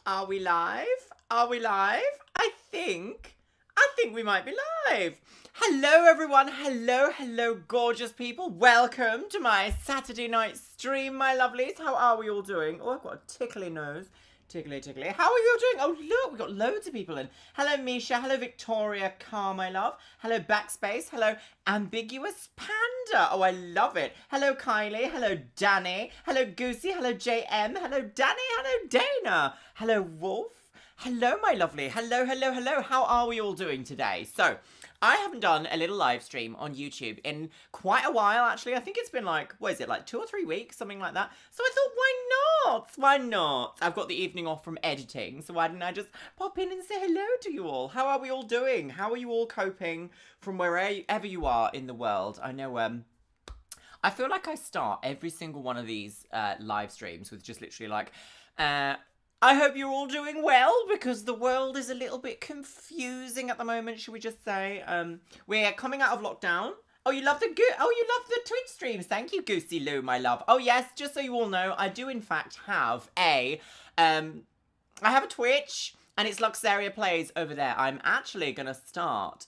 Are we live? Are we live? I think we might be live. Hello everyone. Hello gorgeous people. Welcome to my Saturday night stream, my lovelies. How are we all doing? Oh, I've got a tickly nose. Tickly. How are you all doing? Oh, look, we've got loads of people in. Hello, Misha. Hello, Victoria Carr, my love. Hello, Backspace. Hello, Ambiguous Panda. Oh, I love it. Hello, Kylie. Hello, Danny. Hello, Goosey. Hello, JM. Hello, Danny. Hello, Dana. Hello, Wolf. Hello, my lovely. Hello. How are we all doing today? So, I haven't done a little live stream on YouTube in quite a while, actually. I think it's been like 2 or 3 weeks, something like that. So I thought, why not? I've got the evening off from editing, so why didn't I just pop in and say hello to you all? How are we all doing? How are you all coping from wherever you are in the world? I know, I feel like I start every single one of these live streams with just literally like, I hope you're all doing well, because the world is a little bit confusing at the moment, should we just say. We're coming out of lockdown. Oh, you love the Twitch streams. Thank you, Goosey Lou, my love. Oh, yes, just so you all know, I do in fact have I have a Twitch, and it's Luxeria Plays over there. I'm actually going to start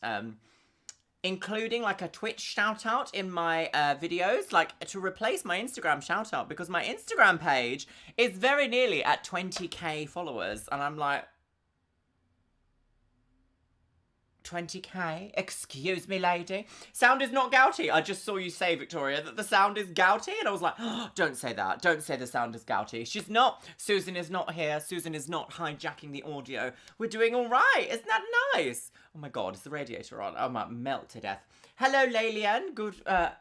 including like a Twitch shout out in my videos, like to replace my Instagram shout out, because my Instagram page is very nearly at 20k followers, and I'm like, 20k? Excuse me, lady. Sound is not gouty. I just saw you say, Victoria, that the sound is gouty, and I was like, oh, don't say that. Don't say the sound is gouty. She's not. Susan is not here. Susan is not hijacking the audio. We're doing all right. Isn't that nice? Oh my God, is the radiator on? I might melt to death. Hello, Lalian.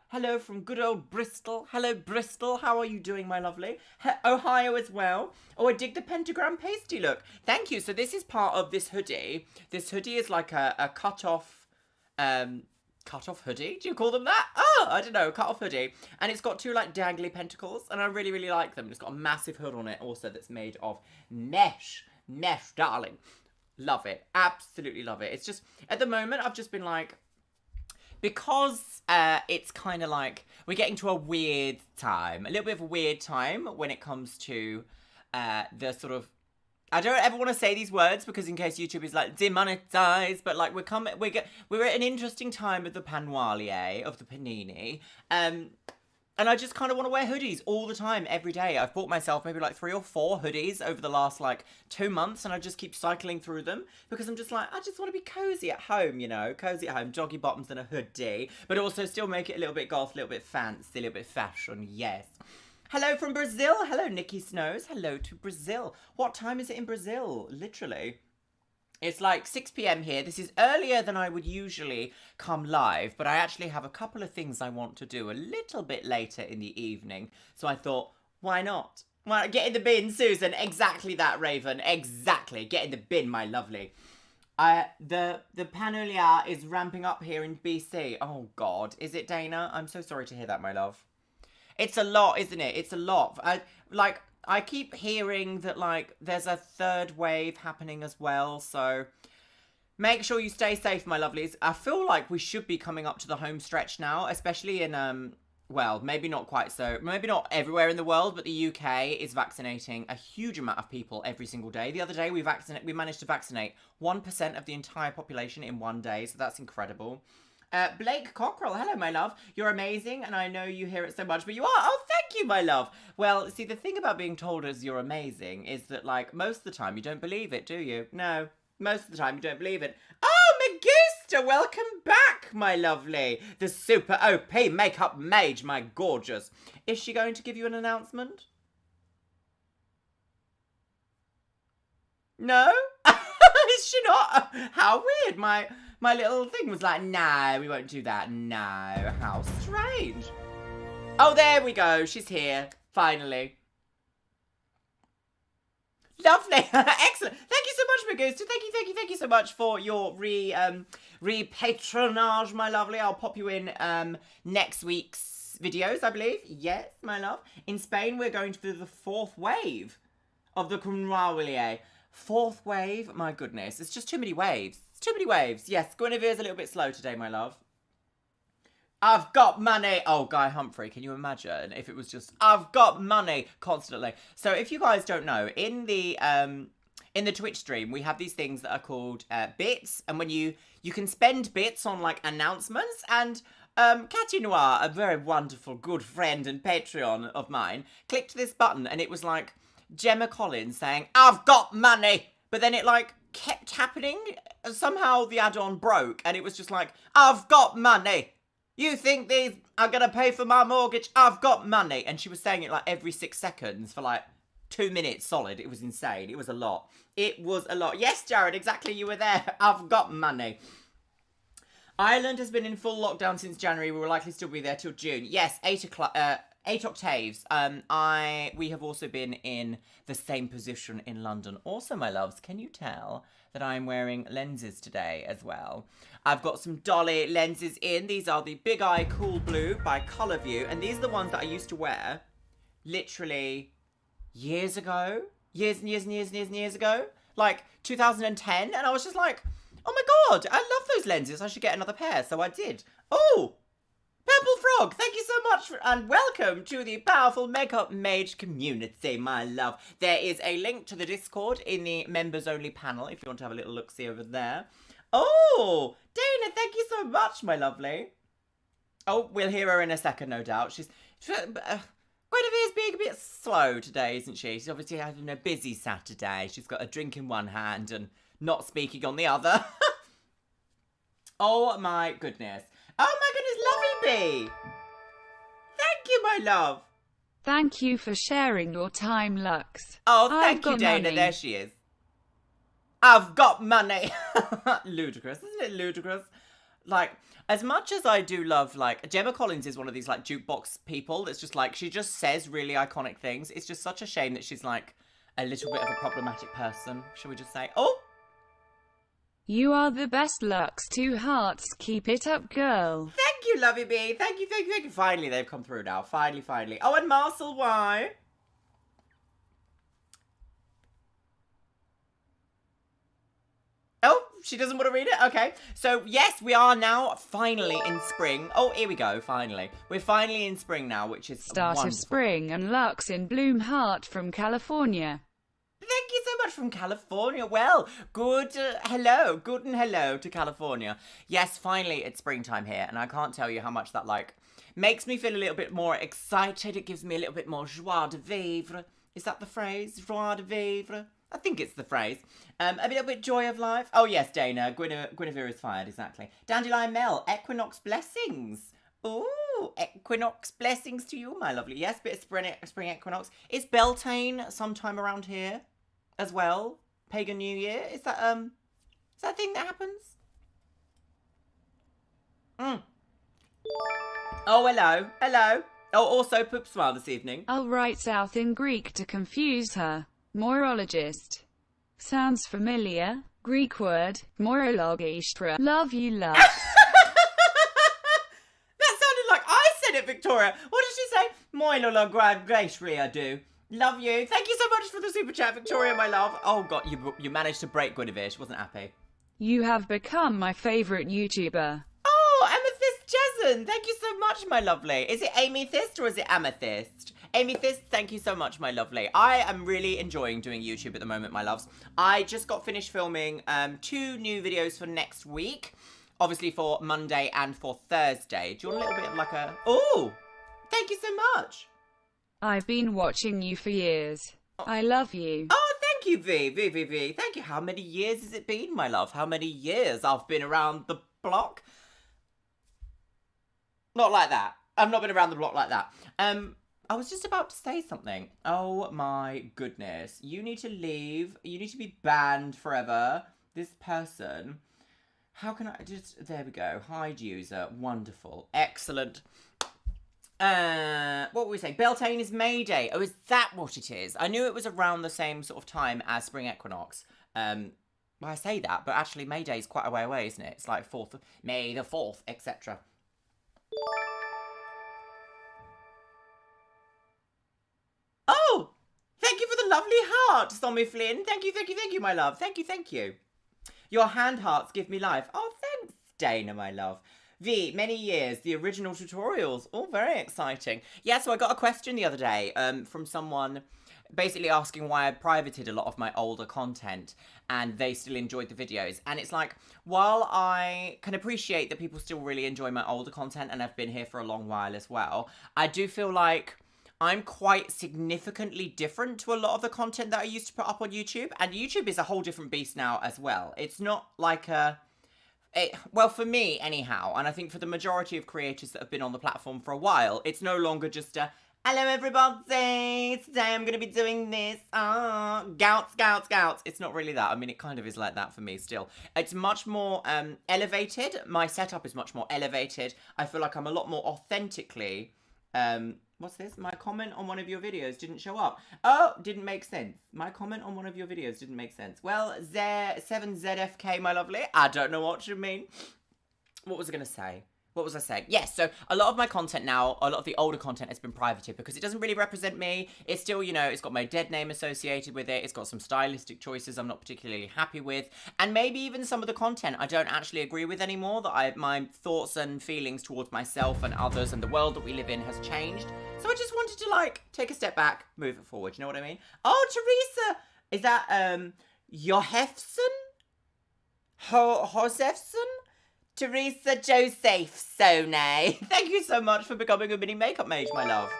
Hello from good old Bristol. Hello, Bristol. How are you doing, my lovely? Ohio as well. Oh, I dig the pentagram pasty look. Thank you. So this is part of this hoodie. This hoodie is like a cut-off hoodie. Do you call them that? Oh, I don't know. Cut-off hoodie. And it's got two like dangly pentacles, and I really like them. It's got a massive hood on it also that's made of mesh. Mesh, darling. Love it. Absolutely love it. It's just, at the moment, I've just been like, because it's kind of like, we're getting to a weird time. A little bit of a weird time when it comes to the sort of, I don't ever want to say these words because in case YouTube is like demonetized, but like we're at an interesting time of the Panwalier, of the Panini. And I just kind of want to wear hoodies all the time, every day. I've bought myself maybe like 3 or 4 hoodies over the last like 2 months, and I just keep cycling through them because I'm just like, I just want to be cozy at home, you know, cozy at home, joggy bottoms and a hoodie, but also still make it a little bit golf, a little bit fancy, a little bit fashion, yes. Hello from Brazil. Hello, Nikki Snows. Hello to Brazil. What time is it in Brazil? Literally. It's like 6 p.m. here. This is earlier than I would usually come live, but I actually have a couple of things I want to do a little bit later in the evening. So I thought, why not? Well, get in the bin, Susan. Exactly that, Raven. Exactly. Get in the bin, my lovely. The Panolier is ramping up here in BC. Oh, God. Is it, Dana? I'm so sorry to hear that, my love. It's a lot, isn't it? It's a lot. I keep hearing that, like, there's a 3rd wave happening as well, so make sure you stay safe, my lovelies. I feel like we should be coming up to the home stretch now, especially in, well, maybe not quite so, maybe not everywhere in the world, but the UK is vaccinating a huge amount of people every single day. The other day, we managed to vaccinate 1% of the entire population in one day, so that's incredible. Blake Cockrell, hello, my love. You're amazing, and I know you hear it so much, but you are. Oh, thank you, my love. Well, see, the thing about being told as you're amazing is that, like, most of the time you don't believe it, do you? No, most of the time you don't believe it. Oh, Megusta, welcome back, my lovely. The super OP makeup mage, my gorgeous. Is she going to give you an announcement? No? Is she not? How weird. My little thing was like, no, we won't do that. No, how strange. Oh, there we go. She's here. Finally. Lovely. Excellent. Thank you so much, Magusta. Thank you so much for your re-patronage, my lovely. I'll pop you in next week's videos, I believe. Yes, my love. In Spain, we're going through the 4th wave of the Conrawilier. 4th wave? My goodness. It's just too many waves. Too many waves. Yes, Guinevere's a little bit slow today, my love. I've got money. Oh, Guy Humphrey, can you imagine if it was just, I've got money constantly. So if you guys don't know, in the in the Twitch stream, we have these things that are called bits. And when you can spend bits on like announcements. And Cathy Noir, a very wonderful, good friend and Patreon of mine, clicked this button and it was like Gemma Collins saying, "I've got money." But then it like kept happening. Somehow the add-on broke and it was just like, "I've got money. You think these are going to pay for my mortgage? I've got money." And she was saying it like every 6 seconds for like 2 minutes solid. It was insane. It was a lot. It was a lot. Yes, Jared, exactly. You were there. I've got money. Ireland has been in full lockdown since January. We will likely still be there till June. Yes, 8 octaves. We have also been in the same position in London. Also, my loves, can you tell that I'm wearing lenses today as well? I've got some Dolly lenses in. These are the Big Eye Cool Blue by Colourview. And these are the ones that I used to wear literally years ago. Years and years and years and years and years ago. Like 2010. And I was just like, oh my God, I love those lenses. I should get another pair. So I did. Oh, Purple Frog, thank you so much and welcome to the powerful makeup mage community, my love. There is a link to the Discord in the members only panel if you want to have a little look-see over there. Oh, Dana, thank you so much, my lovely. Oh, we'll hear her in a second, no doubt. Guinevere's being a bit slow today, isn't she? She's obviously having a busy Saturday. She's got a drink in one hand and not speaking on the other. Oh my goodness. Oh my goodness, Lovey Bee! Thank you, my love. Thank you for sharing your time, Lux. Oh, thank you, Dana. Money. There she is. I've got money. Ludicrous, isn't it ludicrous? Like, as much as I do love, like, Gemma Collins is one of these, like, jukebox people that's just, like, she just says really iconic things. It's just such a shame that she's, like, a little bit of a problematic person, shall we just say. Oh! You are the best, Lux. 2 hearts. Keep it up, girl. Thank you, Lovey Bee. Thank you, thank you, thank you. Finally, they've come through now. Finally, finally. Oh, and Marcel, why? Oh, she doesn't want to read it? Okay. So, yes, we are now finally in spring. Oh, here we go, finally. We're finally in spring now, which is Start wonderful. Of spring and Lux in bloom heart from California. Thank you so much from California. Well, good hello. Good and hello to California. Yes, finally it's springtime here. And I can't tell you how much that, like, makes me feel a little bit more excited. It gives me a little bit more joie de vivre. Is that the phrase? Joie de vivre? I think it's the phrase. A little bit joy of life. Oh, yes, Dana. Guinevere is fired, exactly. Dandelion Mel. Equinox blessings. Ooh, equinox blessings to you, my lovely. Yes, bit of spring equinox. Is Beltane sometime around here as well? Pagan New Year? Is that a thing that happens? Oh, hello. Hello. Oh, also Poop Smile this evening. I'll write south in Greek to confuse her. Morologist. Sounds familiar. Greek word. Morologistra. Love you, love. That sounded like I said it, Victoria. What did she say? Morologistra, do. Love you. Thank you so much for the super chat, Victoria, my love. Oh, God, you managed to break Guinevere. She wasn't happy. You have become my favourite YouTuber. Oh, Amethyst Jason. Thank you so much, my lovely. Is it Amethyst or is it Amethyst? Amethyst, thank you so much, my lovely. I am really enjoying doing YouTube at the moment, my loves. I just got finished filming 2 new videos for next week. Obviously for Monday and for Thursday. Do you want a little bit of like a... Oh, thank you so much. I've been watching you for years. I love you. Oh, thank you, V. Thank you. How many years has it been, my love? How many years I've been around the block? Not like that. I've not been around the block like that. I was just about to say something. Oh my goodness. You need to leave. You need to be banned forever. This person. How can I just... There we go. Hide user. Wonderful. Excellent. What were we saying? Beltane is May Day. Oh, is that what it is? I knew it was around the same sort of time as spring equinox. Well, I say that, but actually May Day is quite a way away, isn't it? It's like 4th, May the 4th, etc. Oh, thank you for the lovely heart, Tommy Flynn. Thank you, my love. Thank you. Your hand hearts give me life. Oh, thanks, Dana, my love. V, many years, the original tutorials. Oh, very exciting. Yeah, so I got a question the other day from someone basically asking why I privated a lot of my older content and they still enjoyed the videos. And it's like, while I can appreciate that people still really enjoy my older content and I've been here for a long while as well, I do feel like I'm quite significantly different to a lot of the content that I used to put up on YouTube. And YouTube is a whole different beast now as well. It's not like well, for me anyhow, and I think for the majority of creators that have been on the platform for a while, it's no longer just a, hello everybody, today I'm going to be doing this, gouts, gouts, gouts. It's not really that. I mean, it kind of is like that for me still. It's much more elevated. My setup is much more elevated. I feel like I'm a lot more authentically, what's this? My comment on one of your videos didn't show up. Oh, didn't make sense. My comment on one of your videos didn't make sense. Well, 7ZFK, my lovely. I don't know what you mean. What was I going to say? What was I saying? Yes, so a lot of my content now, a lot of the older content has been privated because it doesn't really represent me. It's still, you know, it's got my dead name associated with it. It's got some stylistic choices I'm not particularly happy with. And maybe even some of the content I don't actually agree with anymore, that my thoughts and feelings towards myself and others and the world that we live in has changed. So I just wanted to, like, take a step back, move it forward. You know what I mean? Oh, Teresa! Is that, Johefson? Josefson? Teresa Joseph Sone. Thank you so much for becoming a mini makeup mage, my love.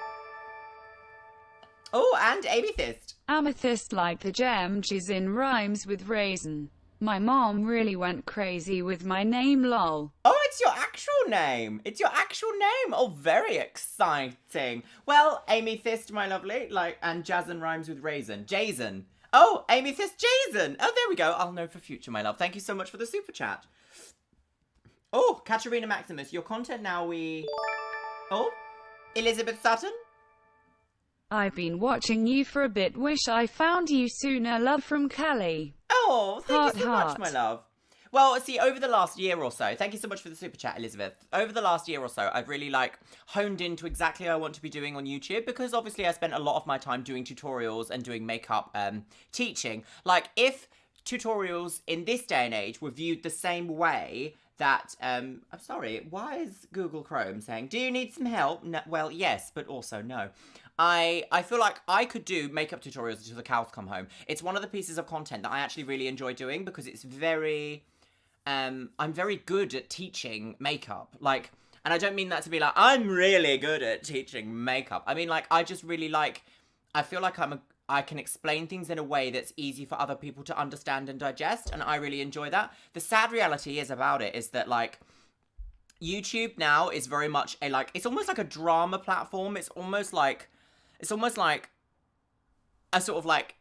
Oh, and Amethyst. Amethyst like the gem she's in rhymes with raisin. My mom really went crazy with my name, lol. Oh, it's your actual name. It's your actual name. Oh, very exciting. Well, Amethyst, my lovely, like, and Jason rhymes with raisin. Jason. Oh, Amethyst Jason. Oh, there we go. I'll know for future, my love. Thank you so much for the super chat. Oh, Katerina Maximus, your content now Oh, Elizabeth Sutton? I've been watching you for a bit, wish I found you sooner, love from Callie. Oh, thank you so much, my love. Well, see, over the last year or so, thank you so much for the super chat, Elizabeth. Over the last year or so, I've really, like, honed into exactly what I want to be doing on YouTube, because obviously I spent a lot of my time doing tutorials and doing makeup teaching. Like, if tutorials in this day and age were viewed the same way that, I'm sorry, why is Google Chrome saying, do you need some help? No, well, yes, but also no. I feel like I could do makeup tutorials until the cows come home. It's one of the pieces of content that I actually really enjoy doing because it's very, I'm very good at teaching makeup. Like, and I don't mean that to be like, I'm really good at teaching makeup. I mean, like, I just really like, I feel like I can explain things in a way that's easy for other people to understand and digest, and I really enjoy that. The sad reality is about it is that, like, YouTube now is very much a, like, it's almost like a drama platform. It's almost like a sort of, like,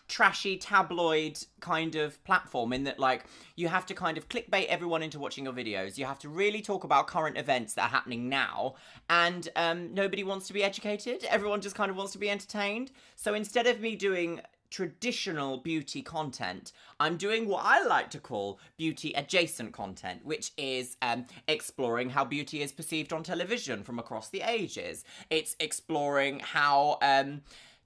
trashy tabloid kind of platform, in that, like, you have to kind of clickbait everyone into watching your videos. You have to really talk about current events that are happening now, and nobody wants to be educated. Everyone just kind of wants to be entertained. So instead of me doing traditional beauty content, I'm doing what I like to call beauty adjacent content, which is exploring how beauty is perceived on television from across the ages. It's exploring how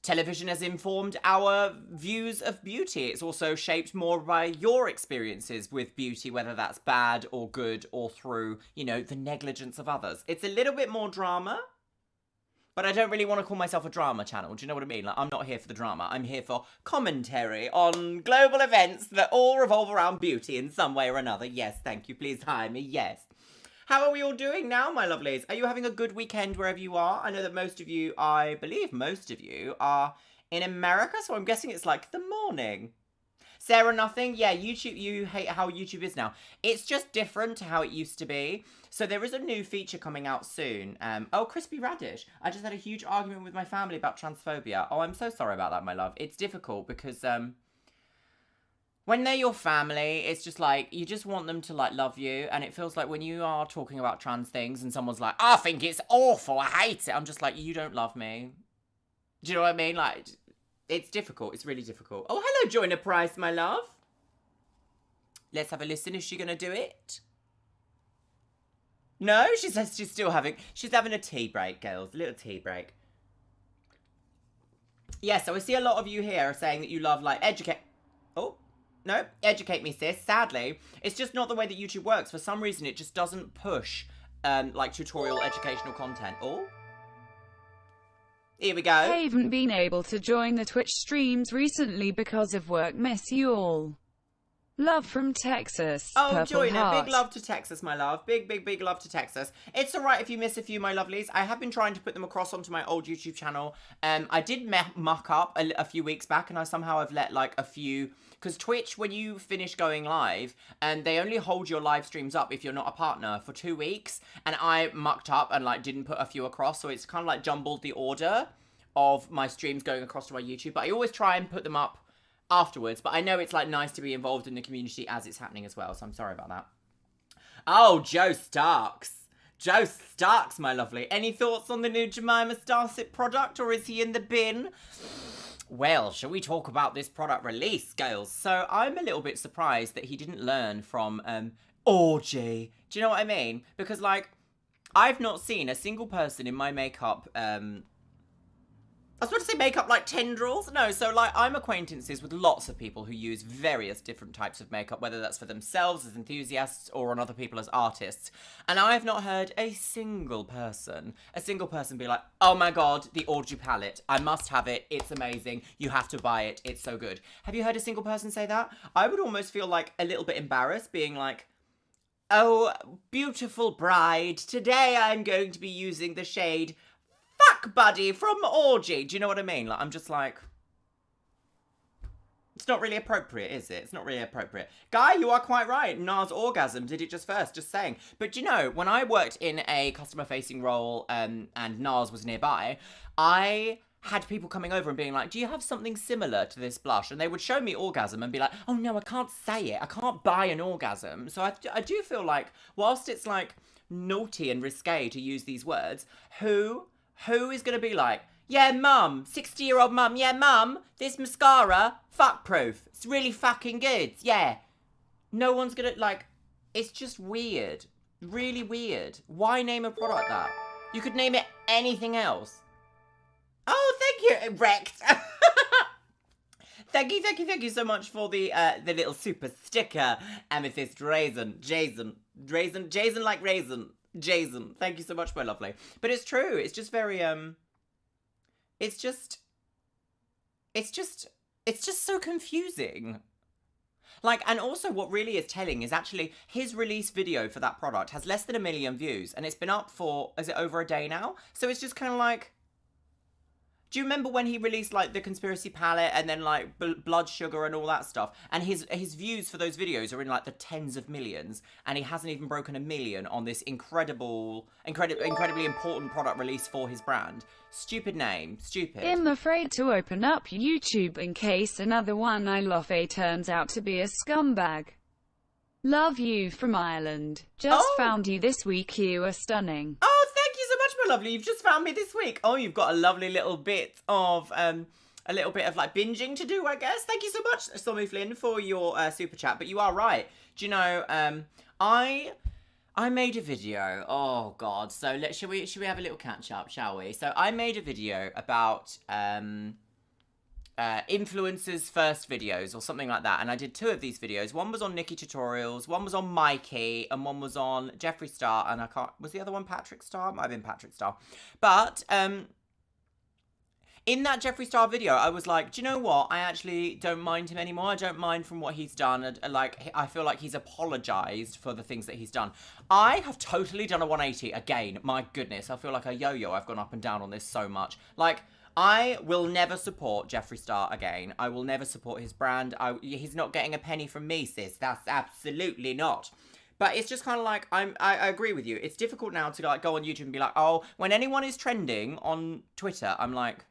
television has informed our views of beauty. It's also shaped more by your experiences with beauty, whether that's bad or good, or through, you know, the negligence of others. It's a little bit more drama, but I don't really want to call myself a drama channel. Do you know what I mean? Like, I'm not here for the drama. I'm here for commentary on global events that all revolve around beauty in some way or another. Yes, thank you. Please hire me. Yes. How are we all doing now, my lovelies? Are you having a good weekend wherever you are? I know that most of you, I believe most of you, are in America, so I'm guessing it's like the morning. Sarah Nothing, yeah, YouTube, you hate how YouTube is now. It's just different to how it used to be. So there is a new feature coming out soon. Oh, Crispy Radish. I just had a huge argument with my family about transphobia. Oh, I'm so sorry about that, my love. It's difficult because, when they're your family, it's just like, you just want them to, like, love you. And it feels like when you are talking about trans things and someone's like, I think it's awful, I hate it. I'm just like, you don't love me. Do you know what I mean? Like, it's difficult. It's really difficult. Oh, hello, Joyner Price, my love. Let's have a listen. Is she going to do it? No, she says she's having a tea break, girls. A little tea break. Yeah, so I see a lot of you here saying that you love, like, No, educate me, sis. Sadly, it's just not the way that YouTube works. For some reason, it just doesn't push, like, tutorial educational content. Oh. Here we go. I haven't been able to join the Twitch streams recently because of work. Miss you all. Love from Texas. Oh, Purple Joyner, heart. big love to Texas, my love. Big love to Texas. It's alright if you miss a few, my lovelies. I have been trying to put them across onto my old YouTube channel. I did muck up a few weeks back, and I somehow have let, like, a few... Because Twitch, when you finish going live, they only hold your live streams up if you're not a partner for 2 weeks. And I mucked up and, like, didn't put a few across, so it's kind of, like, jumbled the order of my streams going across to my YouTube. But I always try and put them up afterwards, but I know it's like nice to be involved in the community as it's happening as well, so I'm sorry about that. Oh, Joe Starks, my lovely. Any thoughts on the new Jemima Starship product, or is he in the bin? Well, shall we talk about this product release, girls? So I'm a little bit surprised that he didn't learn from Orgy. Do you know what I mean? Because, like, I've not seen a single person in my makeup I was about to say makeup like tendrils. No, so like I'm acquaintances with lots of people who use various different types of makeup, whether that's for themselves as enthusiasts or on other people as artists. And I have not heard a single person be like, oh my god, the Orgy palette. I must have it. It's amazing. You have to buy it. It's so good. Have you heard a single person say that? I would almost feel like a little bit embarrassed being like, oh, beautiful bride, today I'm going to be using the shade Fuck Buddy from Orgy. Do you know what I mean? Like, I'm just like... It's not really appropriate, is it? It's not really appropriate. Guy, you are quite right. Nars Orgasm did it just first, just saying. But you know, when I worked in a customer-facing role and Nars was nearby, I had people coming over and being like, do you have something similar to this blush? And they would show me Orgasm and be like, oh no, I can't say it. I can't buy an Orgasm. So I do feel like, whilst it's like naughty and risque to use these words, who is going to be like, yeah, mum, 60-year-old mum, yeah, mum, this mascara, fuck-proof. It's really fucking good, yeah. No one's going to, like, it's just weird. Really weird. Why name a product that? You could name it anything else. Oh, thank you, Wrecked. Thank you so much for the little super sticker. Amethyst Raisin, Jason like raisin. Jason, thank you so much, my lovely. But it's true. It's just very it's just so confusing. Like, and also what really is telling is actually his release video for that product has less than 1 million views, and it's been up for, is it over a day now? So it's just kind of like, do you remember when he released, like, the Conspiracy Palette and then, like, Blood Sugar and all that stuff? And his views for those videos are in, like, the tens of millions. And he hasn't even broken 1 million on this incredibly important product release for his brand. Stupid name. Stupid. I'm afraid to open up YouTube in case another one I love turns out to be a scumbag. Love you from Ireland. Just found you this week. You are stunning. Oh, thank you so much, my lovely. You've just found me this week. Oh, you've got a lovely little bit of like binging to do, I guess. Thank you so much, Stormy Flynn, for your super chat. But you are right. Do you know, I made a video. Oh God. So should we have a little catch up, shall we? So I made a video about influencers' first videos or something like that, and I did 2 of these videos. One was on Nikki Tutorials, one was on Mikey, and one was on Jeffree Star, and was the other one Patrick Star? Might have been Patrick Star. But in that Jeffree Star video, I was like, do you know what? I actually don't mind him anymore. I don't mind from what he's done. And, like, I feel like he's apologized for the things that he's done. I have totally done a 180 again. My goodness, I feel like a yo-yo. I've gone up and down on this so much. Like, I will never support Jeffree Star again. I will never support his brand. He's not getting a penny from me, sis. That's absolutely not. But it's just kind of like, I agree with you. It's difficult now to, like, go on YouTube and be like, oh, when anyone is trending on Twitter, I'm like,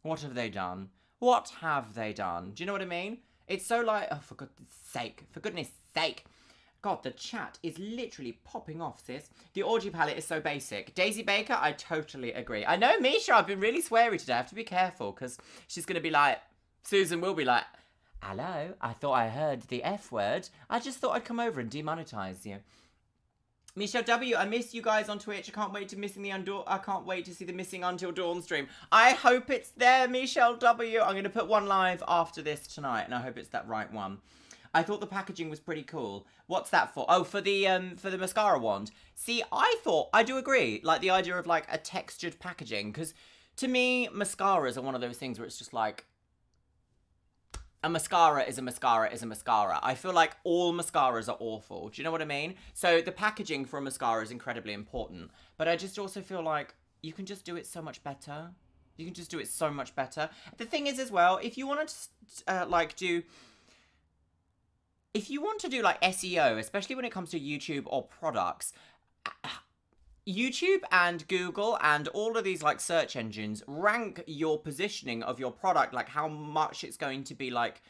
what have they done? What have they done? Do you know what I mean? It's so like, oh, for goodness sake. God, the chat is literally popping off, sis. The Orgy palette is so basic. Daisy Baker, I totally agree. I know, Misha, I've been really sweary today. I have to be careful, because she's going to be like, Susan will be like, hello, I thought I heard the F word. I just thought I'd come over and demonetize you. Michelle W, I miss you guys on Twitch. I can't wait to see the Missing Until Dawn stream. I hope it's there, Michelle W. I'm going to put one live after this tonight, and I hope it's that right one. I thought the packaging was pretty cool. What's that for? Oh, for the mascara wand. See, I do agree, like the idea of like a textured packaging, because to me, mascaras are one of those things where it's just like, a mascara is a mascara is a mascara. I feel like all mascaras are awful. Do you know what I mean? So the packaging for a mascara is incredibly important. But I just also feel like you can just do it so much better. You can just do it so much better. The thing is as well, if you want to if you want to do like SEO, especially when it comes to YouTube or products, YouTube and Google and all of these like search engines rank your positioning of your product, like how much it's going to be like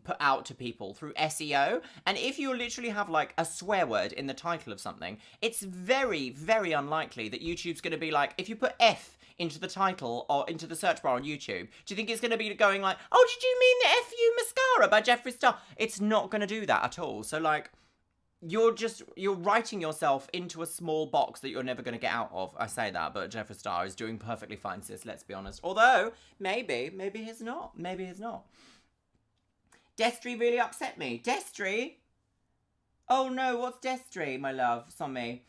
put out to people through SEO. And if you literally have like a swear word in the title of something, it's very, very unlikely that YouTube's going to be like, if you put F into the title or into the search bar on YouTube, do you think it's going to be going like, oh, did you mean the FU Mascara by Jeffree Star? It's not going to do that at all. So like, you're writing yourself into a small box that you're never going to get out of. I say that, but Jeffree Star is doing perfectly fine, sis, let's be honest. Although, maybe he's not. Maybe he's not. Destry really upset me. Destry? Oh no, what's Destry, my love? Sommi.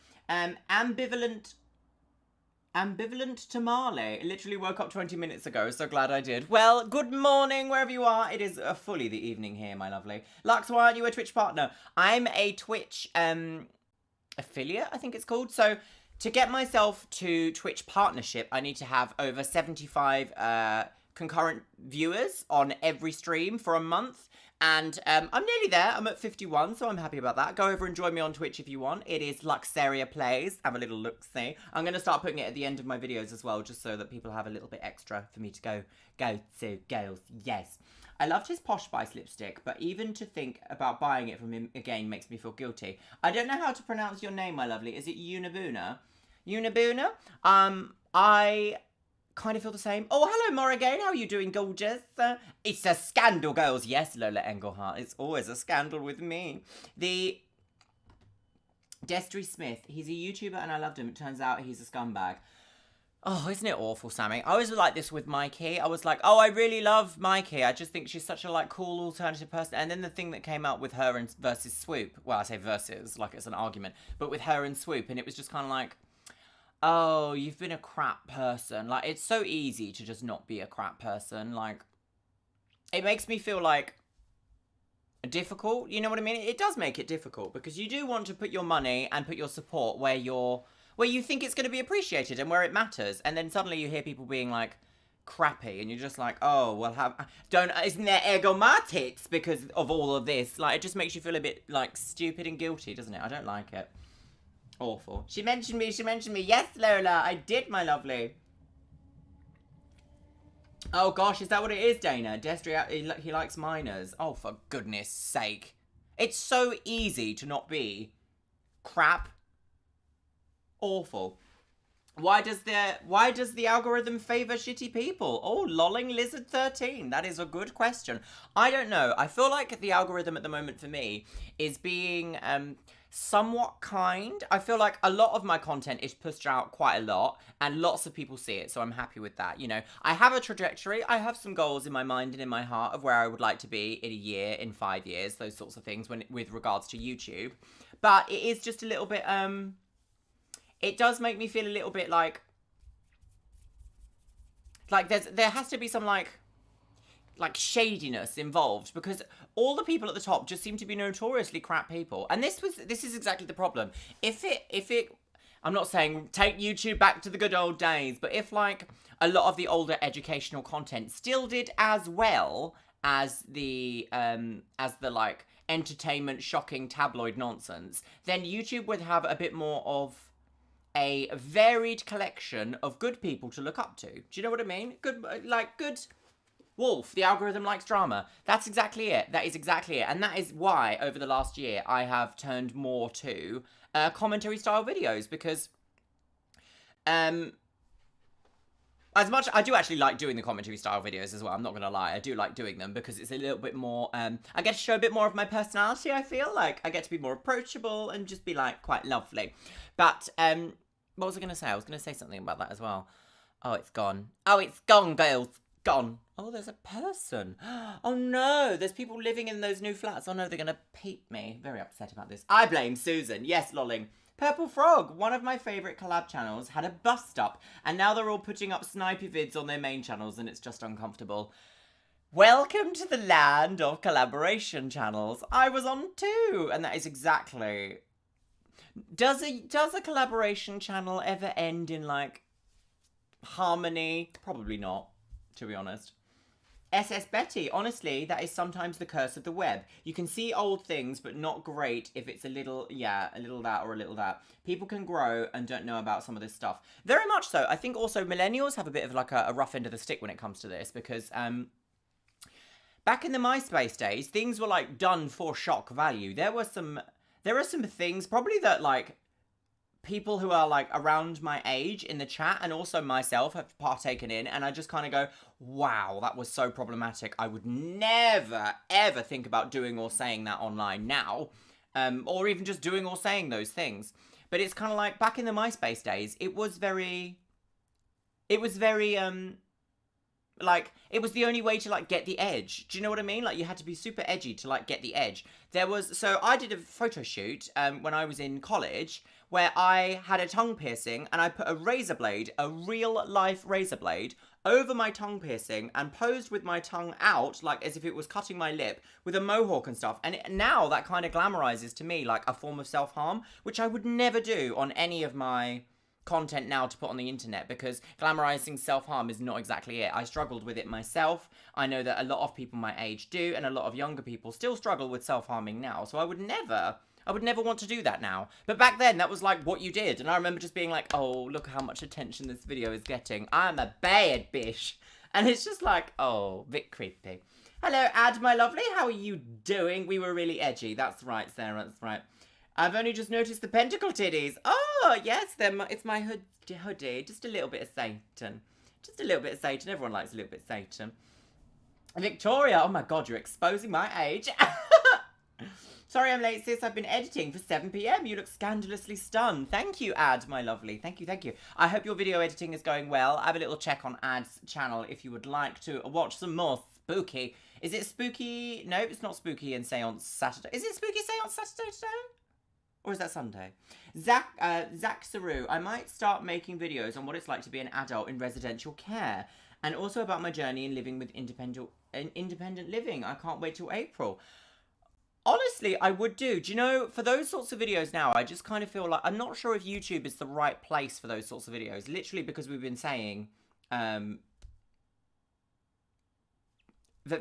Ambivalent tamale. I literally woke up 20 minutes ago. So glad I did. Well, good morning wherever you are. It is fully the evening here, my lovely. Lux, why aren't you a Twitch partner? I'm a Twitch affiliate, I think it's called. So to get myself to Twitch partnership, I need to have over 75 concurrent viewers on every stream for a month. And I'm nearly there. I'm at 51, so I'm happy about that. Go over and join me on Twitch if you want. It is Luxeria Plays. Have a little look-see. I'm going to start putting it at the end of my videos as well, just so that people have a little bit extra for me to go to. Girls, yes. I loved his Posh Spice lipstick, but even to think about buying it from him again makes me feel guilty. I don't know how to pronounce your name, my lovely. Is it Unabuna? Unabuna? I kind of feel the same. Oh, hello, Morrigan. How are you doing, gorgeous? It's a scandal, girls. Yes, Lola Engelhart. It's always a scandal with me. The Destry Smith. He's a YouTuber and I loved him. It turns out he's a scumbag. Oh, isn't it awful, Sammy? I was like this with Mikey. I was like, oh, I really love Mikey. I just think she's such a like cool alternative person. And then the thing that came out with her and versus Swoop. Well, I say versus, like it's an argument. But with her and Swoop. And it was just kind of like, oh, you've been a crap person. Like, it's so easy to just not be a crap person. Like, it makes me feel like difficult. You know what I mean? It does make it difficult because you do want to put your money and put your support where you think it's going to be appreciated and where it matters. And then suddenly you hear people being like crappy and you're just like, oh, well, isn't there egomatics because of all of this? Like, it just makes you feel a bit like stupid and guilty, doesn't it? I don't like it. Awful. She mentioned me. Yes, Lola, I did, my lovely. Oh, gosh, is that what it is, Dana? Destry, he likes minors. Oh, for goodness sake. It's so easy to not be crap. Awful. Why does the algorithm favor shitty people? Oh, lolling lizard 13. That is a good question. I don't know. I feel like the algorithm at the moment for me is being somewhat kind. I feel like a lot of my content is pushed out quite a lot and lots of people see it, so I'm happy with that. You know, I have a trajectory. I have some goals in my mind and in my heart of where I would like to be in a year, in 5 years, those sorts of things with regards to YouTube. But it is just a little bit it does make me feel a little bit like there has to be some like shadiness involved because all the people at the top just seem to be notoriously crap people. And this is exactly the problem. If it I'm not saying take YouTube back to the good old days, but if like a lot of the older educational content still did as well as the like entertainment shocking tabloid nonsense, then YouTube would have a bit more of a varied collection of good people to look up to. Do you know what I mean? Good Wolf, the algorithm likes drama. That's exactly it. That is exactly it. And that is why, over the last year, I have turned more to commentary-style videos. Because as much... I do actually like doing the commentary-style videos as well. I'm not going to lie. I do like doing them because it's a little bit more... I get to show a bit more of my personality, I feel. Like, I get to be more approachable and just be, like, quite lovely. But, what was I going to say? I was going to say something about that as well. Oh, it's gone. Oh, it's gone, girls. Gone. Oh, there's a person. Oh no, there's people living in those new flats. Oh no, they're going to peep me. Very upset about this. I blame Susan. Yes, lolling. Purple Frog, one of my favourite collab channels, had a bust up, and now they're all putting up snipey vids on their main channels, and it's just uncomfortable. Welcome to the land of collaboration channels. I was on two, and that is exactly... Does a collaboration channel ever end in, like, harmony? Probably not, to be honest. SS Betty, honestly, that is sometimes the curse of the web. You can see old things, but not great if it's a little that or a little that. People can grow and don't know about some of this stuff. Very much so. I think also millennials have a bit of like a rough end of the stick when it comes to this, because back in the MySpace days, things were like done for shock value. There are some things probably that like people who are like around my age in the chat and also myself have partaken in, and I just kind of go, wow, that was so problematic. I would never ever think about doing or saying that online now, or even just doing or saying those things. But it's kind of like back in the MySpace days, it was very like, it was the only way to, like, get the edge. Do you know what I mean? Like, you had to be super edgy to, like, get the edge. So I did a photo shoot when I was in college where I had a tongue piercing and I put a razor blade, a real-life razor blade, over my tongue piercing and posed with my tongue out, like, as if it was cutting my lip, with a mohawk and stuff. And now that kind of glamorizes to me, like, a form of self-harm, which I would never do on any of my content now to put on the internet, because glamorizing self-harm is not exactly it. I struggled with it myself. I know that a lot of people my age do, and a lot of younger people still struggle with self-harming now. So I would never want to do that now. But back then, that was like what you did. And I remember just being like, oh, look how much attention this video is getting. I'm a bad bitch. And it's just like, oh, a bit creepy. Hello, Ad, my lovely. How are you doing? We were really edgy. That's right, Sarah. That's right. I've only just noticed the pentacle titties. Oh, yes, it's my hoodie. Just a little bit of Satan. Just a little bit of Satan. Everyone likes a little bit of Satan. Victoria, oh my God, you're exposing my age. Sorry I'm late, sis. I've been editing for 7 p.m. You look scandalously stunned. Thank you, Ad, my lovely. Thank you, thank you. I hope your video editing is going well. I have a little check on Ad's channel if you would like to watch some more spooky. Is it spooky? No, it's not spooky and Seance Saturday. Is it spooky Seance Saturday today? Or is that Sunday? Zach Saru, I might start making videos on what it's like to be an adult in residential care, and also about my journey in living with independent living. I can't wait till April. Honestly, I would do. Do you know, for those sorts of videos now, I just kind of feel like, I'm not sure if YouTube is the right place for those sorts of videos, literally because we've been saying that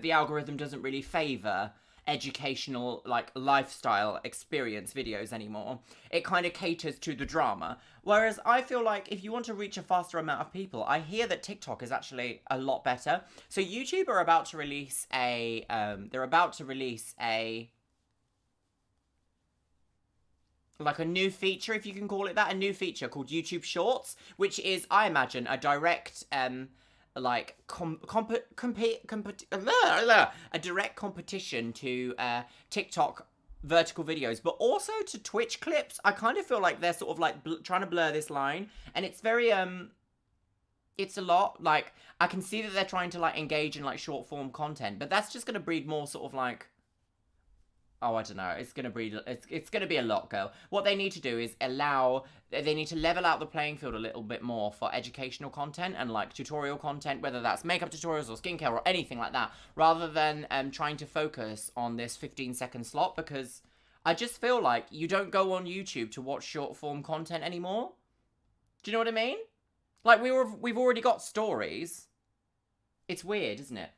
the algorithm doesn't really favour educational, like, lifestyle experience videos anymore. It kind of caters to the drama. Whereas I feel like if you want to reach a faster amount of people, I hear that TikTok is actually a lot better. So YouTube are about to release a, like a new feature, if you can call it that, a new feature called YouTube Shorts, which is, I imagine, a direct, like a direct competition to TikTok vertical videos, but also to Twitch clips. I kind of feel like they're sort of like trying to blur this line, and it's very it's a lot, like, I can see that they're trying to like engage in like short form content, but that's just going to breed more sort of like, oh, I don't know. It's going to breed, it's going to be a lot, girl. What they need to do is they need to level out the playing field a little bit more for educational content and like tutorial content, whether that's makeup tutorials or skincare or anything like that, rather than trying to focus on this 15-second slot, because I just feel like you don't go on YouTube to watch short form content anymore. Do you know what I mean? Like, we've already got stories. It's weird, isn't it?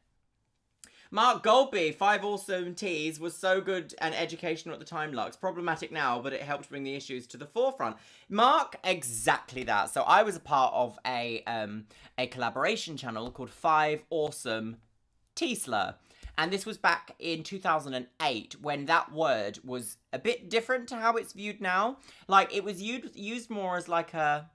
Mark Golby, 5 awesome teas, was so good and educational at the time, Lux. Problematic now, but it helped bring the issues to the forefront. Mark, exactly that. So I was a part of a collaboration channel called 5 Awesome Tea Slur. And this was back in 2008, when that word was a bit different to how it's viewed now. Like, it was used more as like a...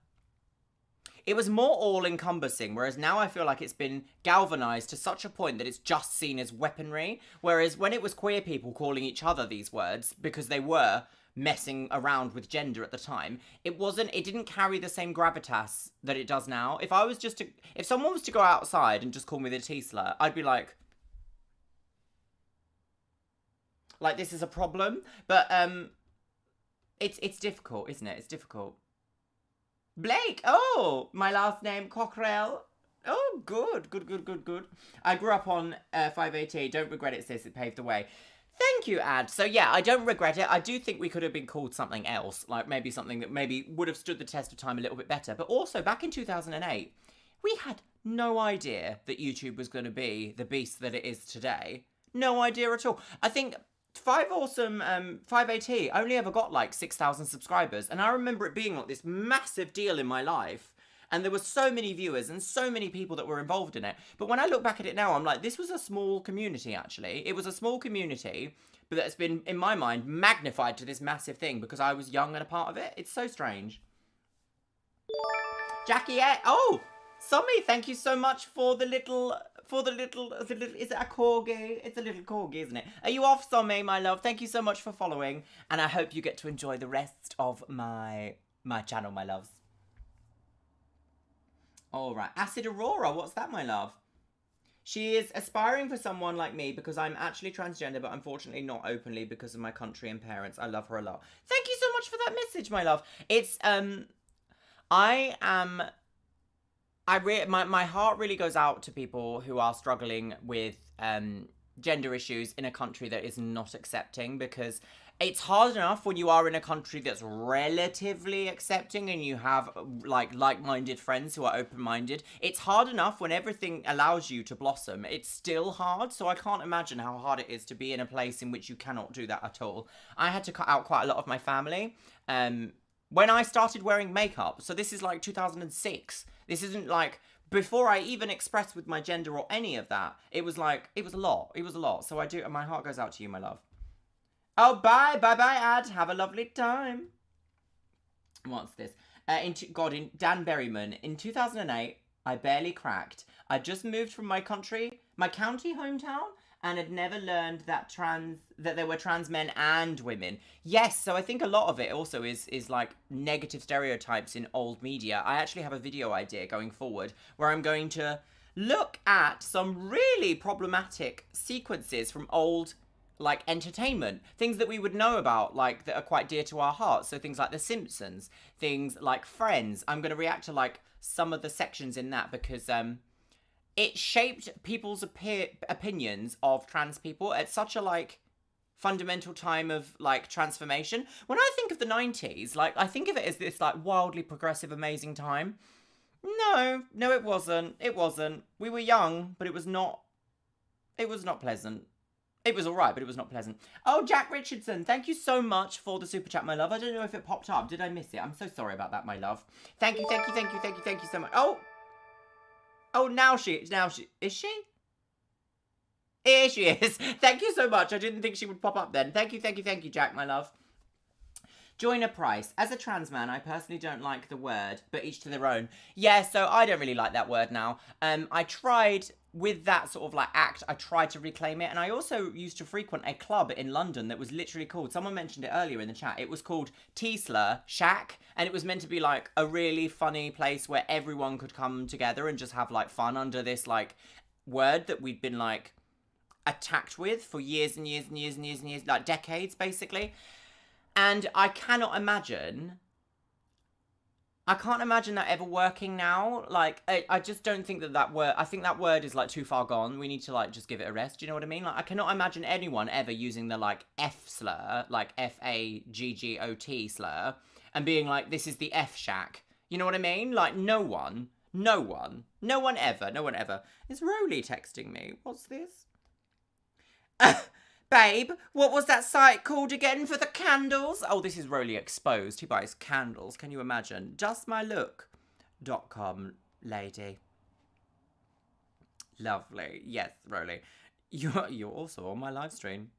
It was more all-encompassing, whereas now I feel like it's been galvanised to such a point that it's just seen as weaponry. Whereas when it was queer people calling each other these words, because they were messing around with gender at the time, it didn't carry the same gravitas that it does now. If someone was to go outside and just call me the tea slur, I'd be like, this is a problem. But it's difficult, isn't it? It's difficult. Blake. Oh, my last name Cockrell. Oh, good. I grew up on 5AT. Don't regret it, sis. It paved the way. Thank you, Ad. So yeah, I don't regret it. I do think we could have been called something else, like maybe something that maybe would have stood the test of time a little bit better. But also, back in 2008, we had no idea that YouTube was going to be the beast that it is today. No idea at all. I think 5AT only ever got like 6,000 subscribers, and I remember it being like this massive deal in my life. And there were so many viewers and so many people that were involved in it. But when I look back at it now, I'm like, this was a small community, actually. It was a small community, but that's been, in my mind, magnified to this massive thing because I was young and a part of it. It's so strange. Jackie, oh, Somi, thank you so much for the little, is it a corgi? It's a little corgi, isn't it? Are you off, Somi, my love? Thank you so much for following. And I hope you get to enjoy the rest of my channel, my loves. All right. Acid Aurora, what's that, my love? She is aspiring for someone like me because I'm actually transgender, but unfortunately not openly because of my country and parents. I love her a lot. Thank you so much for that message, my love. It's, my heart really goes out to people who are struggling with, gender issues in a country that is not accepting, because it's hard enough when you are in a country that's relatively accepting and you have like-minded friends who are open-minded. It's hard enough when everything allows you to blossom. It's still hard, so I can't imagine how hard it is to be in a place in which you cannot do that at all. I had to cut out quite a lot of my family when I started wearing makeup. So this is like 2006. This isn't like before I even expressed with my gender or any of that. It was like, it was a lot. It was a lot. So my heart goes out to you, my love. Oh, bye, Ad. Have a lovely time. What's this? In Dan Berryman. In 2008, I barely cracked. I just moved from my county hometown, and had never learned that there were trans men and women. Yes, so I think a lot of it also is like negative stereotypes in old media. I actually have a video idea going forward where I'm going to look at some really problematic sequences from old like entertainment, things that we would know about, like that are quite dear to our hearts. So things like The Simpsons, things like Friends. I'm going to react to like some of the sections in that because it shaped people's opinions of trans people at such a like fundamental time of like transformation. When I think of the 90s, like I think of it as this like wildly progressive, amazing time. No, it wasn't. It wasn't. We were young, but it was not pleasant. It was alright, but it was not pleasant. Oh, Jack Richardson, thank you so much for the super chat, my love. I don't know if it popped up. Did I miss it? I'm so sorry about that, my love. Thank you so much. Oh, now she, is she? Here she is. Thank you so much. I didn't think she would pop up then. Thank you, Jack, my love. Joiner Price. As a trans man, I personally don't like the word, but each to their own. Yeah, so I don't really like that word now. I tried with that sort of like act, I tried to reclaim it. And I also used to frequent a club in London that was literally called, someone mentioned it earlier in the chat, it was called T-Slur Shack. And it was meant to be like a really funny place where everyone could come together and just have like fun under this like word that we'd been like attacked with for years and years, like decades basically. And I cannot imagine that ever working now. Like, I just don't think that word, I think that word is like too far gone. We need to like just give it a rest. Do you know what I mean? Like, I cannot imagine anyone ever using the like F slur, like F-A-G-G-O-T slur, and being like, this is the F shack. You know what I mean? Like, no one ever. Is Roly texting me? What's this? Babe, what was that site called again for the candles? Oh, this is Roly Exposed. He buys candles. Can you imagine? Justmylook.com, lady. Lovely. Yes, Roly. You're also on my live stream.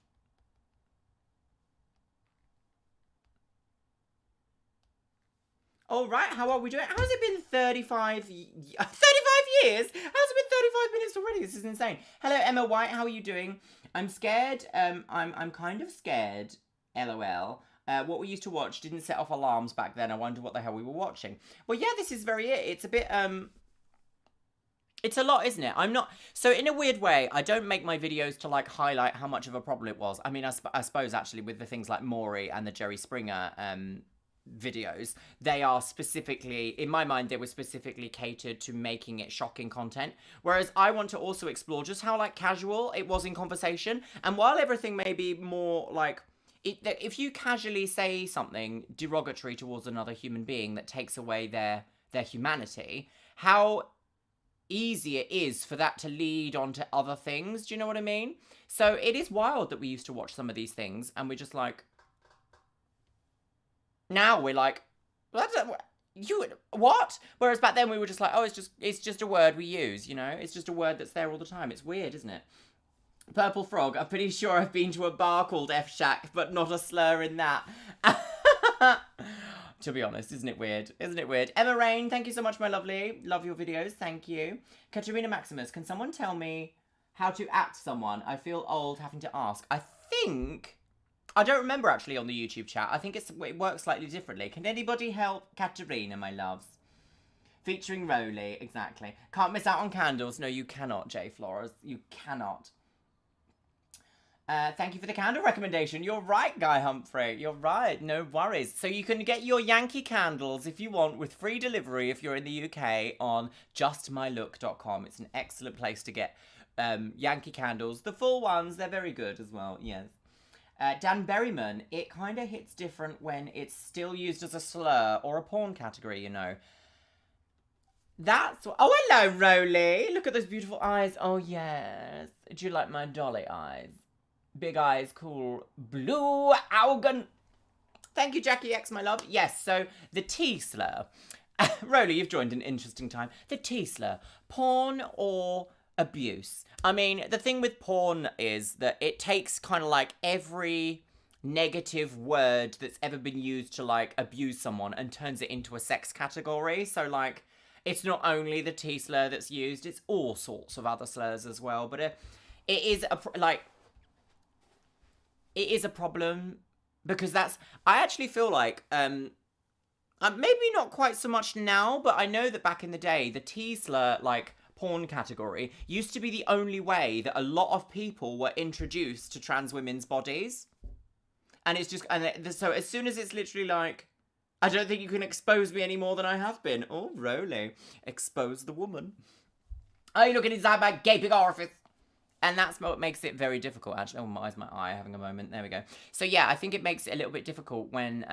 All right, how are we doing? How's it been 35 years? How's it been 35 minutes already? This is insane. Hello, Emma White. How are you doing? I'm scared. I'm kind of scared. LOL. What we used to watch didn't set off alarms back then. I wonder what the hell we were watching. Well, yeah, this is very it. It's a bit It's a lot, isn't it? I'm not... So in a weird way, I don't make my videos to, like, highlight how much of a problem it was. I mean, I suppose, actually, with the things like Maury and the Jerry Springer videos, they are specifically... In my mind, they were specifically catered to making it shocking content. Whereas I want to also explore just how, like, casual it was in conversation. And while everything may be more, like... if you casually say something derogatory towards another human being that takes away their humanity, how easy it is for that to lead on to other things. Do you know what I mean? So it is wild that we used to watch some of these things and we're just like, now we're like, what? Whereas back then we were just like, oh, it's just a word we use, you know? It's just a word that's there all the time. It's weird, isn't it? Purple Frog, I'm pretty sure I've been to a bar called F Shack, but not a slur in that. To be honest, isn't it weird? Isn't it weird? Emma Rain, thank you so much, my lovely. Love your videos, thank you. Katerina Maximus, can someone tell me how to act someone? I feel old having to ask. I don't remember actually on the YouTube chat. I think it works slightly differently. Can anybody help Katerina, my loves? Featuring Roly, exactly. Can't miss out on candles. No, you cannot, J Flores. You cannot. Thank you for the candle recommendation. You're right, Guy Humphrey. You're right. No worries. So you can get your Yankee candles if you want with free delivery if you're in the UK on justmylook.com. It's an excellent place to get Yankee candles. The full ones, they're very good as well. Yes. Dan Berryman, it kind of hits different when it's still used as a slur or a porn category, you know. That's what... Oh, hello, Roly. Look at those beautiful eyes. Oh, yes. Do you like my dolly eyes? Big eyes, cool, blue Augen. Thank you, Jackie X, my love. Yes, so the T-slur. Roly, you've joined an interesting time. The T-slur. Porn or abuse? I mean, the thing with porn is that it takes kind of like every negative word that's ever been used to like abuse someone and turns it into a sex category. So like, it's not only the T-slur that's used, it's all sorts of other slurs as well. But it is it is a problem because I actually feel like, maybe not quite so much now, but I know that back in the day, the T-slur, like, porn category used to be the only way that a lot of people were introduced to trans women's bodies. And it's just, so as soon as it's literally like, I don't think you can expose me any more than I have been. Oh, Roly. Expose the woman. Are you looking inside my gaping orifice? And that's what makes it very difficult, actually. Oh, my eye having a moment. There we go. So, yeah, I think it makes it a little bit difficult when,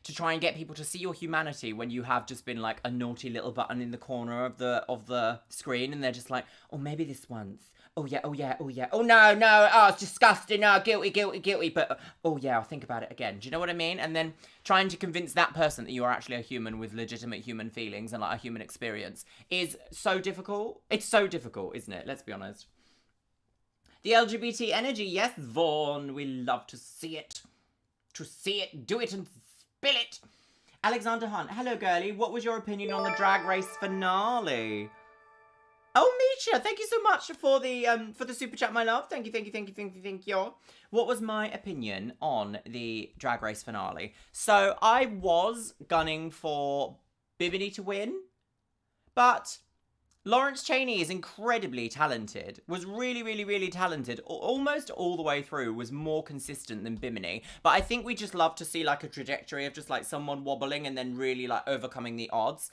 to try and get people to see your humanity when you have just been, like, a naughty little button in the corner of the screen. And they're just like, oh, maybe this once. Oh, yeah, oh, yeah, oh, yeah. Oh, no, oh, it's disgusting. Oh, guilty. But, oh, yeah, I'll think about it again. Do you know what I mean? And then trying to convince that person that you are actually a human with legitimate human feelings and, like, a human experience is so difficult. It's so difficult, isn't it? Let's be honest. The LGBT energy, yes, Vaughn. We love to see it. To see it, do it, and spill it. Alexander Hunt, hello, girlie. What was your opinion on the Drag Race finale? Oh, Misha, thank you so much for the super chat, my love. Thank you. What was my opinion on the Drag Race finale? So I was gunning for Bimini to win, but Lawrence Chaney is incredibly talented, was really talented, almost all the way through, was more consistent than Bimini. But I think we just love to see like a trajectory of just like someone wobbling and then really like overcoming the odds.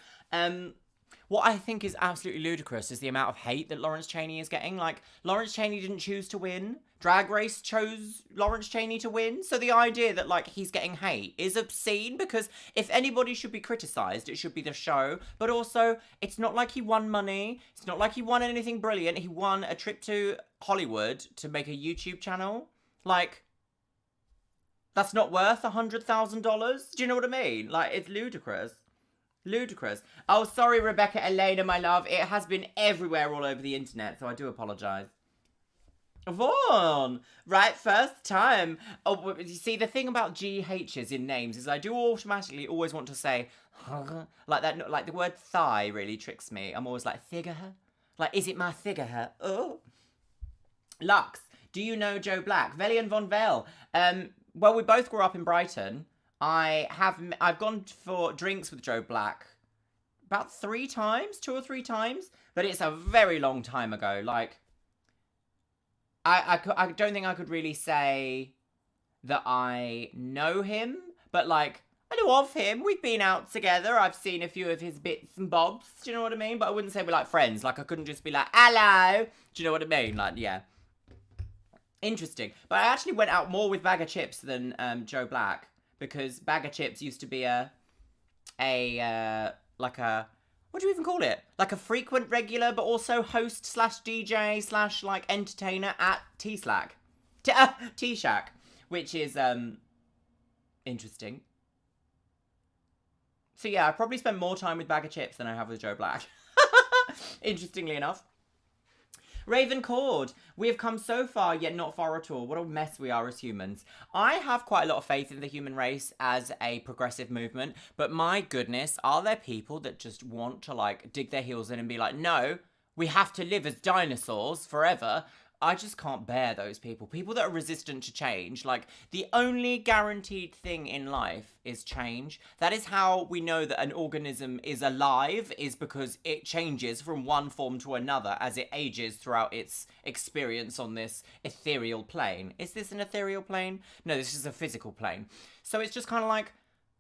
What I think is absolutely ludicrous is the amount of hate that Lawrence Chaney is getting. Like, Lawrence Chaney didn't choose to win. Drag Race chose Lawrence Chaney to win. So the idea that, like, he's getting hate is obscene because if anybody should be criticised, it should be the show. But also, it's not like he won money. It's not like he won anything brilliant. He won a trip to Hollywood to make a YouTube channel. Like, that's not worth $100,000. Do you know what I mean? Like, it's ludicrous. Ludicrous. Oh, sorry, Rebecca Elena, my love. It has been everywhere all over the internet, so I do apologise. Vaughn! Right, first time. Oh, you see, the thing about GHs in names is I do automatically always want to say, like that, like the word thigh really tricks me. I'm always like, figure her? Like, is it my figure her? Oh. Lux, do you know Joe Black? Velian Von Vel. Well, we both grew up in Brighton. I've gone for drinks with Joe Black about 3 times, 2 or 3 times, but it's a very long time ago. Like, I don't think I could really say that I know him, but like, I know of him. We've been out together. I've seen a few of his bits and bobs. Do you know what I mean? But I wouldn't say we're like friends. Like, I couldn't just be like, hello. Do you know what I mean? Like, yeah. Interesting. But I actually went out more with Bag of Chips than Joe Black, because Bag of Chips used to be like a, what do you even call it? Like a frequent regular, but also host slash DJ slash like entertainer at T-Slack. T-Shack, which is interesting. So yeah, I probably spent more time with Bag of Chips than I have with Joe Black. Interestingly enough. Raven Cord, we have come so far, yet not far at all. What a mess we are as humans. I have quite a lot of faith in the human race as a progressive movement, but my goodness, are there people that just want to like dig their heels in and be like, no, we have to live as dinosaurs forever? I just can't bear those people. People that are resistant to change. Like, the only guaranteed thing in life is change. That is how we know that an organism is alive, is because it changes from one form to another as it ages throughout its experience on this ethereal plane. Is this an ethereal plane? No, this is a physical plane. So it's just kind of like,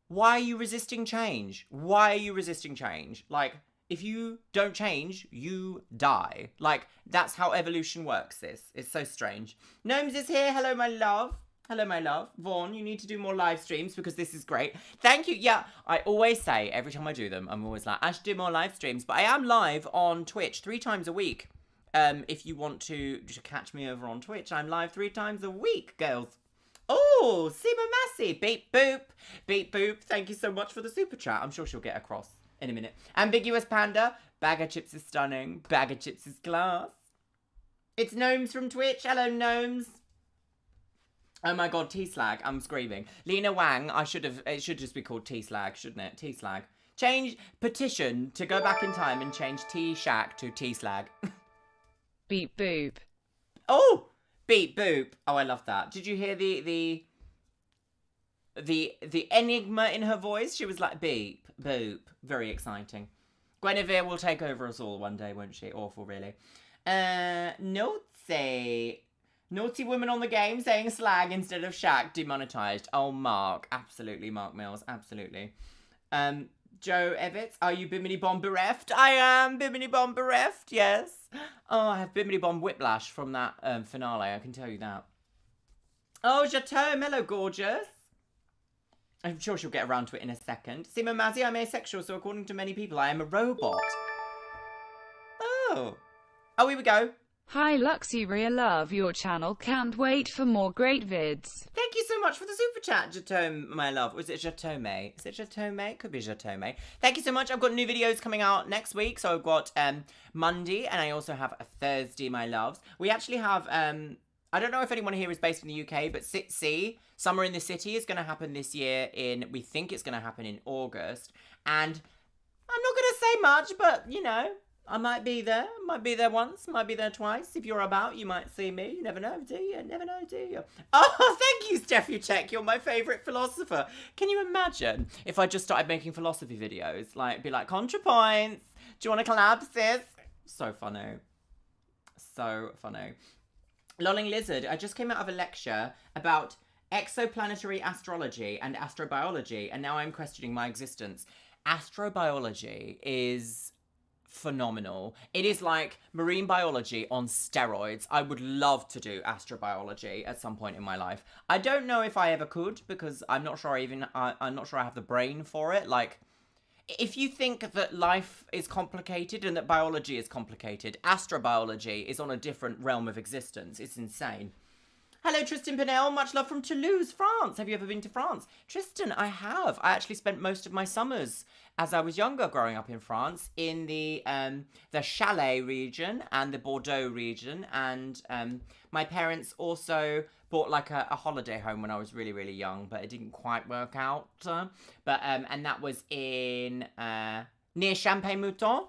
why are you resisting change? Why are you resisting change? Like, if you don't change, you die. Like, that's how evolution works, It's so strange. Gnomes is here. Hello, my love. Hello, my love. Vaughn, you need to do more live streams because this is great. Thank you. Yeah, I always say, every time I do them, I'm always like, I should do more live streams. But I am live on Twitch 3 times a week. If you want to catch me over on Twitch, I'm live 3 times a week, girls. Oh, Seema Massey. Beep, boop. Beep, boop. Thank you so much for the super chat. I'm sure she'll get across in a minute. Ambiguous Panda. Bag of Chips is stunning. Bag of Chips is class. It's Gnomes from Twitch. Hello, Gnomes. Oh my god, T-Slag. I'm screaming. Lena Wang. It should just be called T-Slag, shouldn't it? T-Slag. Petition to go back in time and change T-Shack to T-Slag. Beep boop. Oh! Beep boop. Oh, I love that. Did you hear the enigma in her voice? She was like, beep, boop. Very exciting. Guinevere will take over us all one day, won't she? Awful, really. Naughty. Naughty woman on the game saying slag instead of shack demonetized. Oh, Mark. Absolutely, Mark Mills. Absolutely. Joe Evitz, are you Bimini Bomb bereft? I am Bimini Bomb bereft, yes. Oh, I have Bimini Bomb whiplash from that finale, I can tell you that. Oh, Chateau, hello, gorgeous. I'm sure she'll get around to it in a second. Sima Mazzy, I'm asexual, so according to many people, I am a robot. Oh. Oh, here we go. Hi Luxeria, love your channel, can't wait for more great vids. Thank you so much for the super chat, Jatome, my love. Or is it Jatome? Is it Jatome? Could be Jatome. Thank you so much. I've got new videos coming out next week. So I've got Monday, and I also have a Thursday, my loves. We actually have, I don't know if anyone here is based in the UK, but SITC, Summer in the City, is going to happen this year we think it's going to happen in August. And I'm not going to say much, but, you know, I might be there. Might be there once. Might be there twice. If you're about, you might see me. You never know, do you? Never know, do you? Oh, thank you, Steffi. You're my favourite philosopher. Can you imagine if I just started making philosophy videos? Like, be like, ContraPoints. Do you want to collab, sis? So funny. So funny. Lolling Lizard. I just came out of a lecture about exoplanetary astrology and astrobiology, and now I'm questioning my existence. Astrobiology is phenomenal. It is like marine biology on steroids. I would love to do astrobiology at some point in my life. I don't know if I ever could, because I'm not sure I'm not sure I have the brain for it. Like, if you think that life is complicated and that biology is complicated, astrobiology is on a different realm of existence. It's insane. Hello, Tristan Pinnell. Much love from Toulouse, France. Have you ever been to France? Tristan, I have. I actually spent most of my summers as I was younger growing up in France in the Chalet region and the Bordeaux region. And my parents also bought like a holiday home when I was really, really young, but it didn't quite work out. And that was in near Champagne-Mouton,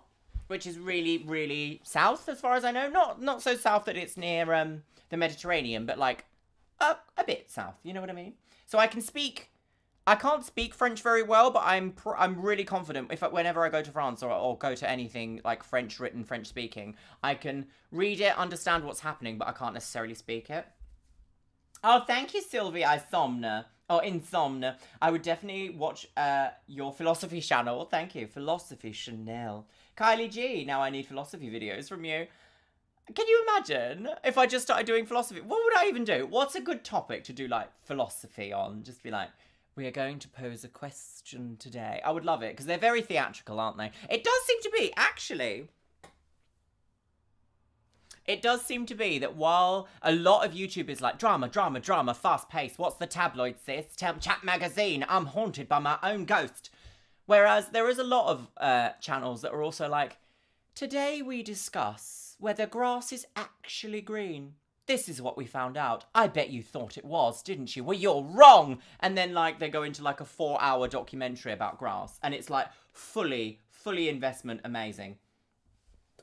which is really, really south as far as I know. Not so south that it's near the Mediterranean, but like a bit south, you know what I mean? So I can speak I can't speak French very well, but I'm really confident whenever I go to France or go to anything like French written, French speaking, I can read it, understand what's happening, but I can't necessarily speak it. Oh, thank you, Sylvie. Insomnia. I would definitely watch your philosophy channel. Thank you, Philosophy Chanel. Kylie G. Now I need philosophy videos from you. Can you imagine if I just started doing philosophy? What would I even do? What's a good topic to do like philosophy on? Just be like, we are going to pose a question today. I would love it because they're very theatrical, aren't they? It does seem to be, actually. It does seem to be that while a lot of YouTube is like drama, fast paced, what's the tabloid, sis? Chat magazine, I'm haunted by my own ghost. Whereas there is a lot of channels that are also like, today we discuss whether grass is actually green. This is what we found out. I bet you thought it was, didn't you? Well, you're wrong. And then like they go into like a 4-hour documentary about grass. And it's like fully investment amazing.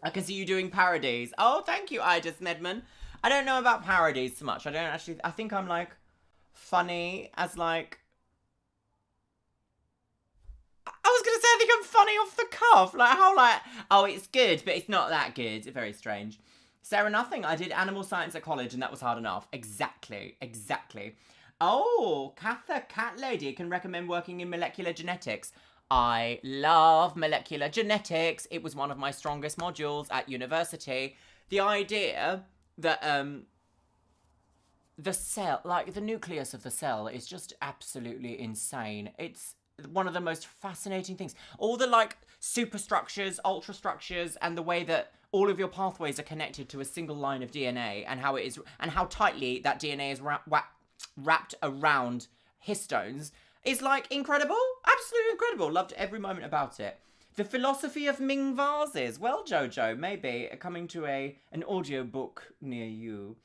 I can see you doing parodies. Oh, thank you, Ida Smedman. I don't know about parodies so much. I think I'm like funny as like... I was going to say I think I'm funny off the cuff. Like how like, oh, it's good, but it's not that good. It's very strange. Sarah Nothing. I did animal science at college and that was hard enough. Exactly. Oh, Katha Cat Lady can recommend working in molecular genetics. I love molecular genetics. It was one of my strongest modules at university. The idea that the cell, like the nucleus of the cell, is just absolutely insane. It's one of the most fascinating things. All the like superstructures, ultrastructures, and the way that all of your pathways are connected to a single line of DNA, and how it is, and how tightly that DNA is wrapped around histones. Is like incredible, absolutely incredible. Loved every moment about it. The philosophy of Ming vases. Well, Jojo, maybe coming to an audiobook near you.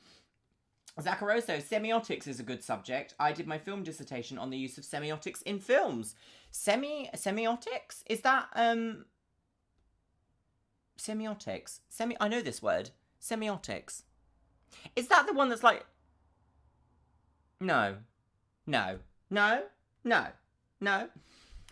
Zaccaroso, semiotics is a good subject. I did my film dissertation on the use of semiotics in films. Semiotics? Is that semiotics? I know this word. Semiotics. Is that the one that's like No.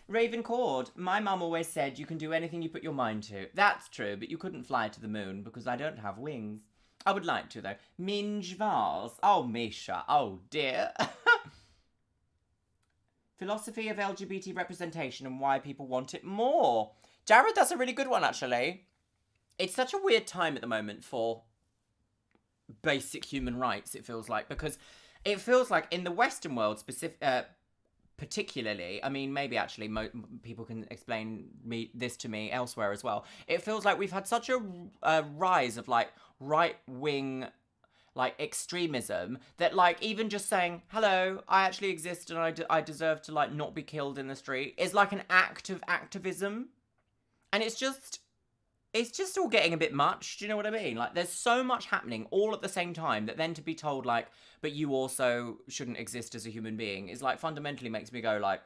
Raven Cord, my mum always said you can do anything you put your mind to. That's true, but you couldn't fly to the moon because I don't have wings. I would like to, though. Minge Vase. Oh, Misha. Oh, dear. Philosophy of LGBT representation and why people want it more. Jared, that's a really good one, actually. It's such a weird time at the moment for basic human rights, it feels like, because it feels like in the Western world, particularly, I mean, maybe actually people can explain this to me elsewhere as well. It feels like we've had such a rise of like right-wing like extremism that like even just saying hello, I actually exist and I deserve to like not be killed in the street is like an act of activism, and it's just all getting a bit much. Do you know what I mean? Like, there's so much happening all at the same time that then to be told, like, but you also shouldn't exist as a human being is, like, fundamentally makes me go, like,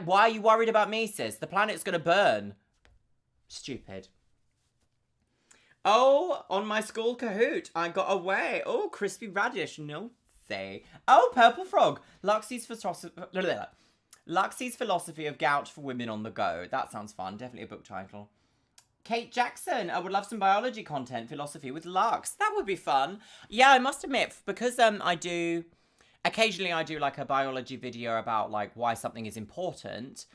why are you worried about me, sis? The planet's gonna burn. Stupid. Oh, on my school Kahoot, I got away. Oh, crispy radish. No, say. Oh, purple frog. Luxie's philosophy of gout for women on the go. That sounds fun. Definitely a book title. Kate Jackson. I would love some biology content. Philosophy with Lux. That would be fun. Yeah, I must admit, because occasionally I do like a biology video about like why something is important.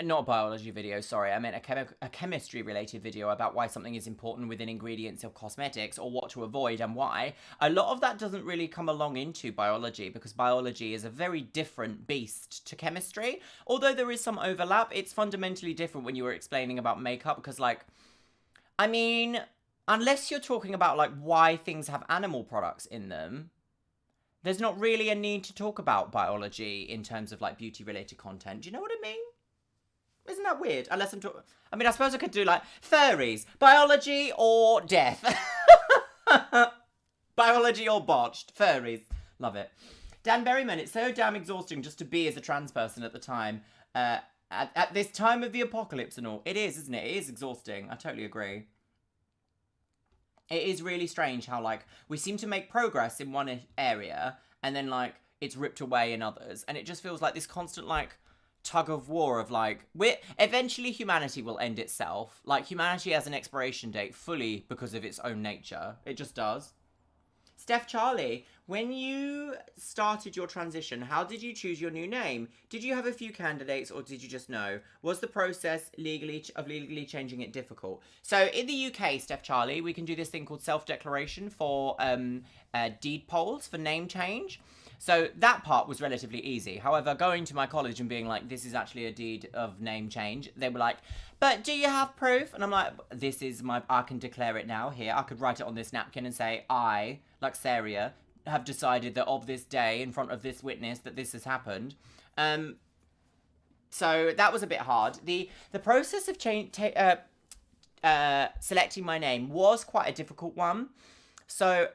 Not a biology video, sorry. I meant a chemistry-related video about why something is important within ingredients of cosmetics or what to avoid and why. A lot of that doesn't really come along into biology because biology is a very different beast to chemistry. Although there is some overlap, it's fundamentally different when you were explaining about makeup because, like, I mean, unless you're talking about, like, why things have animal products in them, there's not really a need to talk about biology in terms of, like, beauty-related content. Do you know what I mean? Isn't that weird? Unless I'm talking... I mean, I suppose I could do, like, furries. Biology or death. Biology or botched. Furries. Love it. Dan Berryman, it's so damn exhausting just to be as a trans person at the time. At this time of the apocalypse and all. It is, isn't it? It is exhausting. I totally agree. It is really strange how, like, we seem to make progress in one area and then, like, it's ripped away in others. And it just feels like this constant, like, tug of war of, like, eventually humanity will end itself. Like, humanity has an expiration date fully because of its own nature. It just does. Steph Charlie, when you started your transition, how did you choose your new name? Did you have a few candidates or did you just know? Was the process of legally changing it difficult? So in the UK, Steph Charlie, we can do this thing called self-declaration for deed polls for name change. So that part was relatively easy. However, going to my college and being like, this is actually a deed of name change, they were like, but do you have proof? And I'm like, this is I can declare it now here. I could write it on this napkin and say, I, Luxeria, have decided that of this day in front of this witness that this has happened. So that was a bit hard. The process of selecting my name was quite a difficult one. So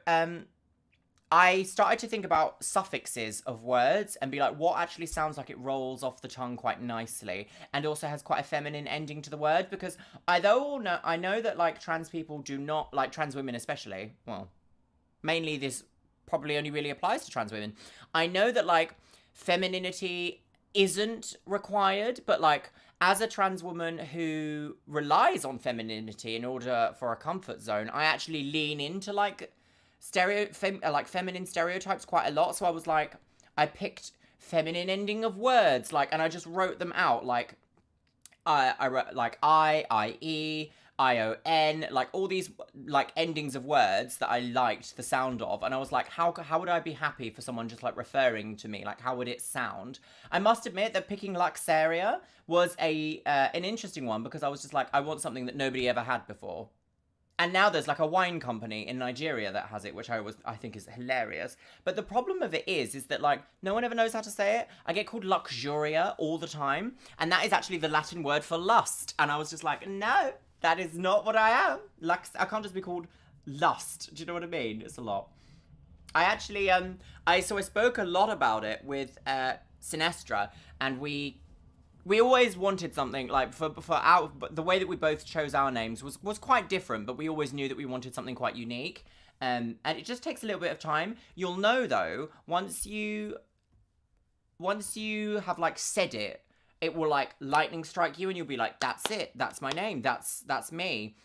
I started to think about suffixes of words and be like, what actually sounds like it rolls off the tongue quite nicely and also has quite a feminine ending to the word, because I know that, like, trans people do not, like, trans women especially, well, mainly this probably only really applies to trans women. I know that, like, femininity isn't required, but, like, as a trans woman who relies on femininity in order for a comfort zone, I actually lean into, like, feminine stereotypes quite a lot. So I was like, I picked feminine ending of words, like, and I just wrote them out, like, I wrote, like, IE, ION, like, all these, like, endings of words that I liked the sound of, and I was like, how would I be happy for someone just, like, referring to me? Like, how would it sound? I must admit that picking Luxeria was an interesting one, because I was just like, I want something that nobody ever had before. And now there's, like, a wine company in Nigeria that has it, which I think is hilarious. But the problem of it is that, like, no one ever knows how to say it. I get called Luxuria all the time, and that is actually the Latin word for lust. And I was just like, no, that is not what I am. I can't just be called lust. Do you know what I mean? It's a lot. I actually, I spoke a lot about it with Sinestra, and we always wanted something, like, the way that we both chose our names was quite different, but we always knew that we wanted something quite unique. And it just takes a little bit of time. You'll know, though, once you have, like, said it, it will, like, lightning strike you and you'll be like, that's it. That's my name. That's me.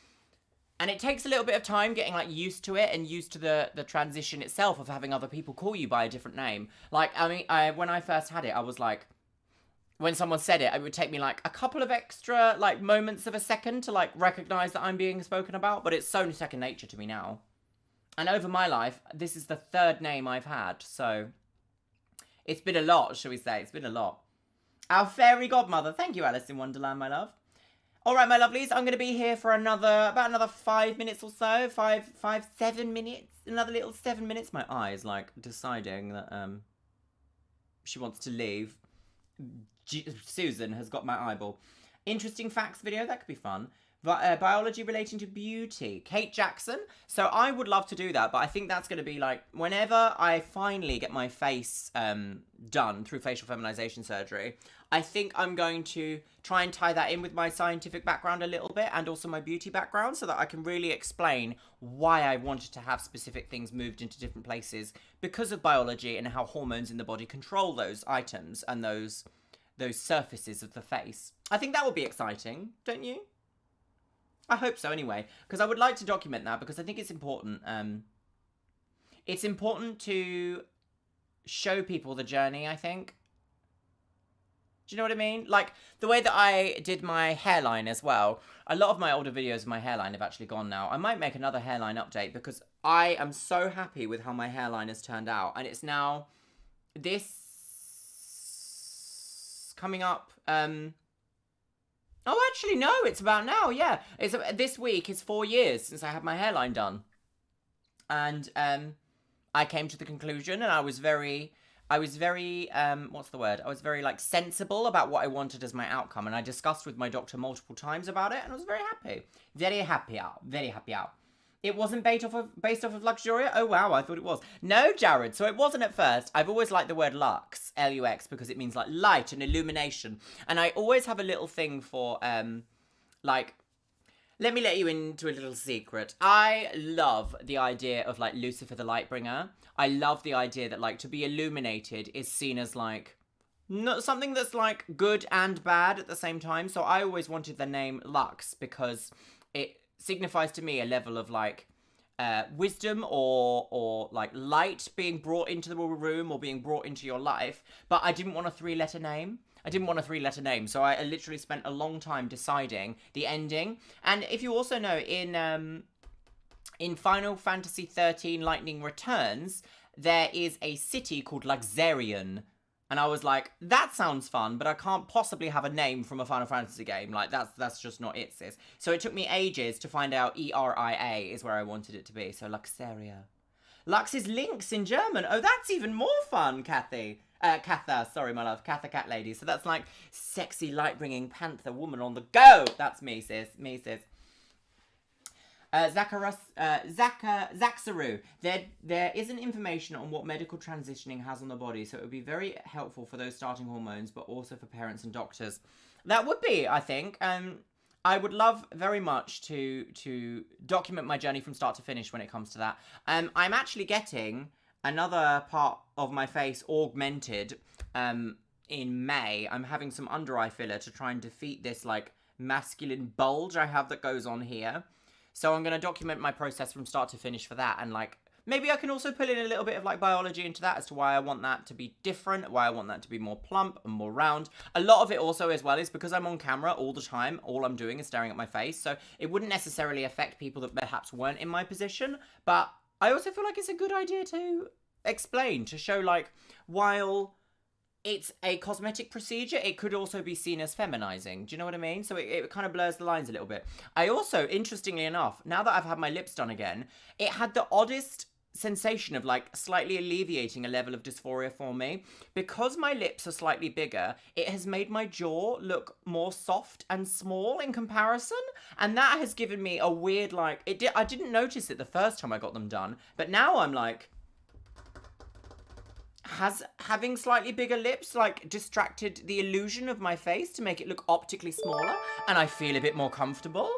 And it takes a little bit of time getting, like, used to it and used to the transition itself of having other people call you by a different name. Like, I mean, when I first had it, I was like, when someone said it, it would take me, like, a couple of extra, like, moments of a second to, like, recognize that I'm being spoken about, but it's so second nature to me now. And over my life, this is the third name I've had, so it's been a lot, shall we say. It's been a lot. Our fairy godmother. Thank you, Alice in Wonderland, my love. All right, my lovelies, I'm going to be here for about another 5 minutes or so. 7 minutes. Another little 7 minutes. My eye is, like, deciding that she wants to leave. Susan has got my eyeball. Interesting facts video, that could be fun. Biology relating to beauty. Kate Jackson. So I would love to do that, but I think that's going to be, like, whenever I finally get my face done through facial feminization surgery, I think I'm going to try and tie that in with my scientific background a little bit and also my beauty background, so that I can really explain why I wanted to have specific things moved into different places because of biology and how hormones in the body control those items and those surfaces of the face. I think that would be exciting, don't you? I hope so anyway, because I would like to document that, because I think it's important. It's important to show people the journey, I think. Do you know what I mean? Like, the way that I did my hairline as well. A lot of my older videos of my hairline have actually gone now. I might make another hairline update, because I am so happy with how my hairline has turned out. And it's now this coming up. Oh, actually, no, it's about now, yeah. This week is 4 years since I had my hairline done. And I came to the conclusion, and I was very, what's the word? I was very, like, sensible about what I wanted as my outcome. And I discussed with my doctor multiple times about it, and I was very happy. Very happy out. Very happy out. It wasn't based off of Luxuria? Oh, wow, I thought it was. No, Jared, so it wasn't at first. I've always liked the word Lux, L-U-X, because it means, like, light and illumination. And I always have a little thing for, like, Let me let you into a little secret. I love the idea of like Lucifer the Lightbringer. I love the idea that like to be illuminated is seen as like not something that's like good and bad at the same time. So I always wanted the name Lux because it signifies to me a level of like wisdom or like light being brought into the room or being brought into your life. But I didn't want a 3-letter name. So I literally spent a long time deciding the ending. And if you also know, in Final Fantasy 13 Lightning Returns, there is a city called Luxeria. And I was like, that sounds fun, but I can't possibly have a name from a Final Fantasy game. Like, that's just not it, sis. So it took me ages to find out ERIA is where I wanted it to be. So Luxeria. Lux is Lynx in German. Oh, that's even more fun, Kathy. Katha, sorry, my love. Katha Cat Lady. So that's like sexy, light-bringing panther woman on the go. That's me, sis. Zaxaru. There isn't information on what medical transitioning has on the body, so it would be very helpful for those starting hormones, but also for parents and doctors. That would be, I think. I would love very much to document my journey from start to finish when it comes to that. I'm actually getting another part of my face augmented in May. I'm having some under eye filler to try and defeat this like masculine bulge I have that goes on here. So I'm going to document my process from start to finish for that, and like maybe I can also put in a little bit of like biology into that as to why I want that to be different, why I want that to be more plump and more round. A lot of it also as well is because I'm on camera all the time, all I'm doing is staring at my face, so it wouldn't necessarily affect people that perhaps weren't in my position, but I also feel like it's a good idea to explain, to show like, while it's a cosmetic procedure, it could also be seen as feminizing. Do you know what I mean? So it kind of blurs the lines a little bit. I also, interestingly enough, now that I've had my lips done again, it had the oddest sensation of like slightly alleviating a level of dysphoria for me. Because my lips are slightly bigger, it has made my jaw look more soft and small in comparison, and that has given me a weird like, I didn't notice it the first time I got them done, but now I'm like, has having slightly bigger lips like distracted the illusion of my face to make it look optically smaller, and I feel a bit more comfortable?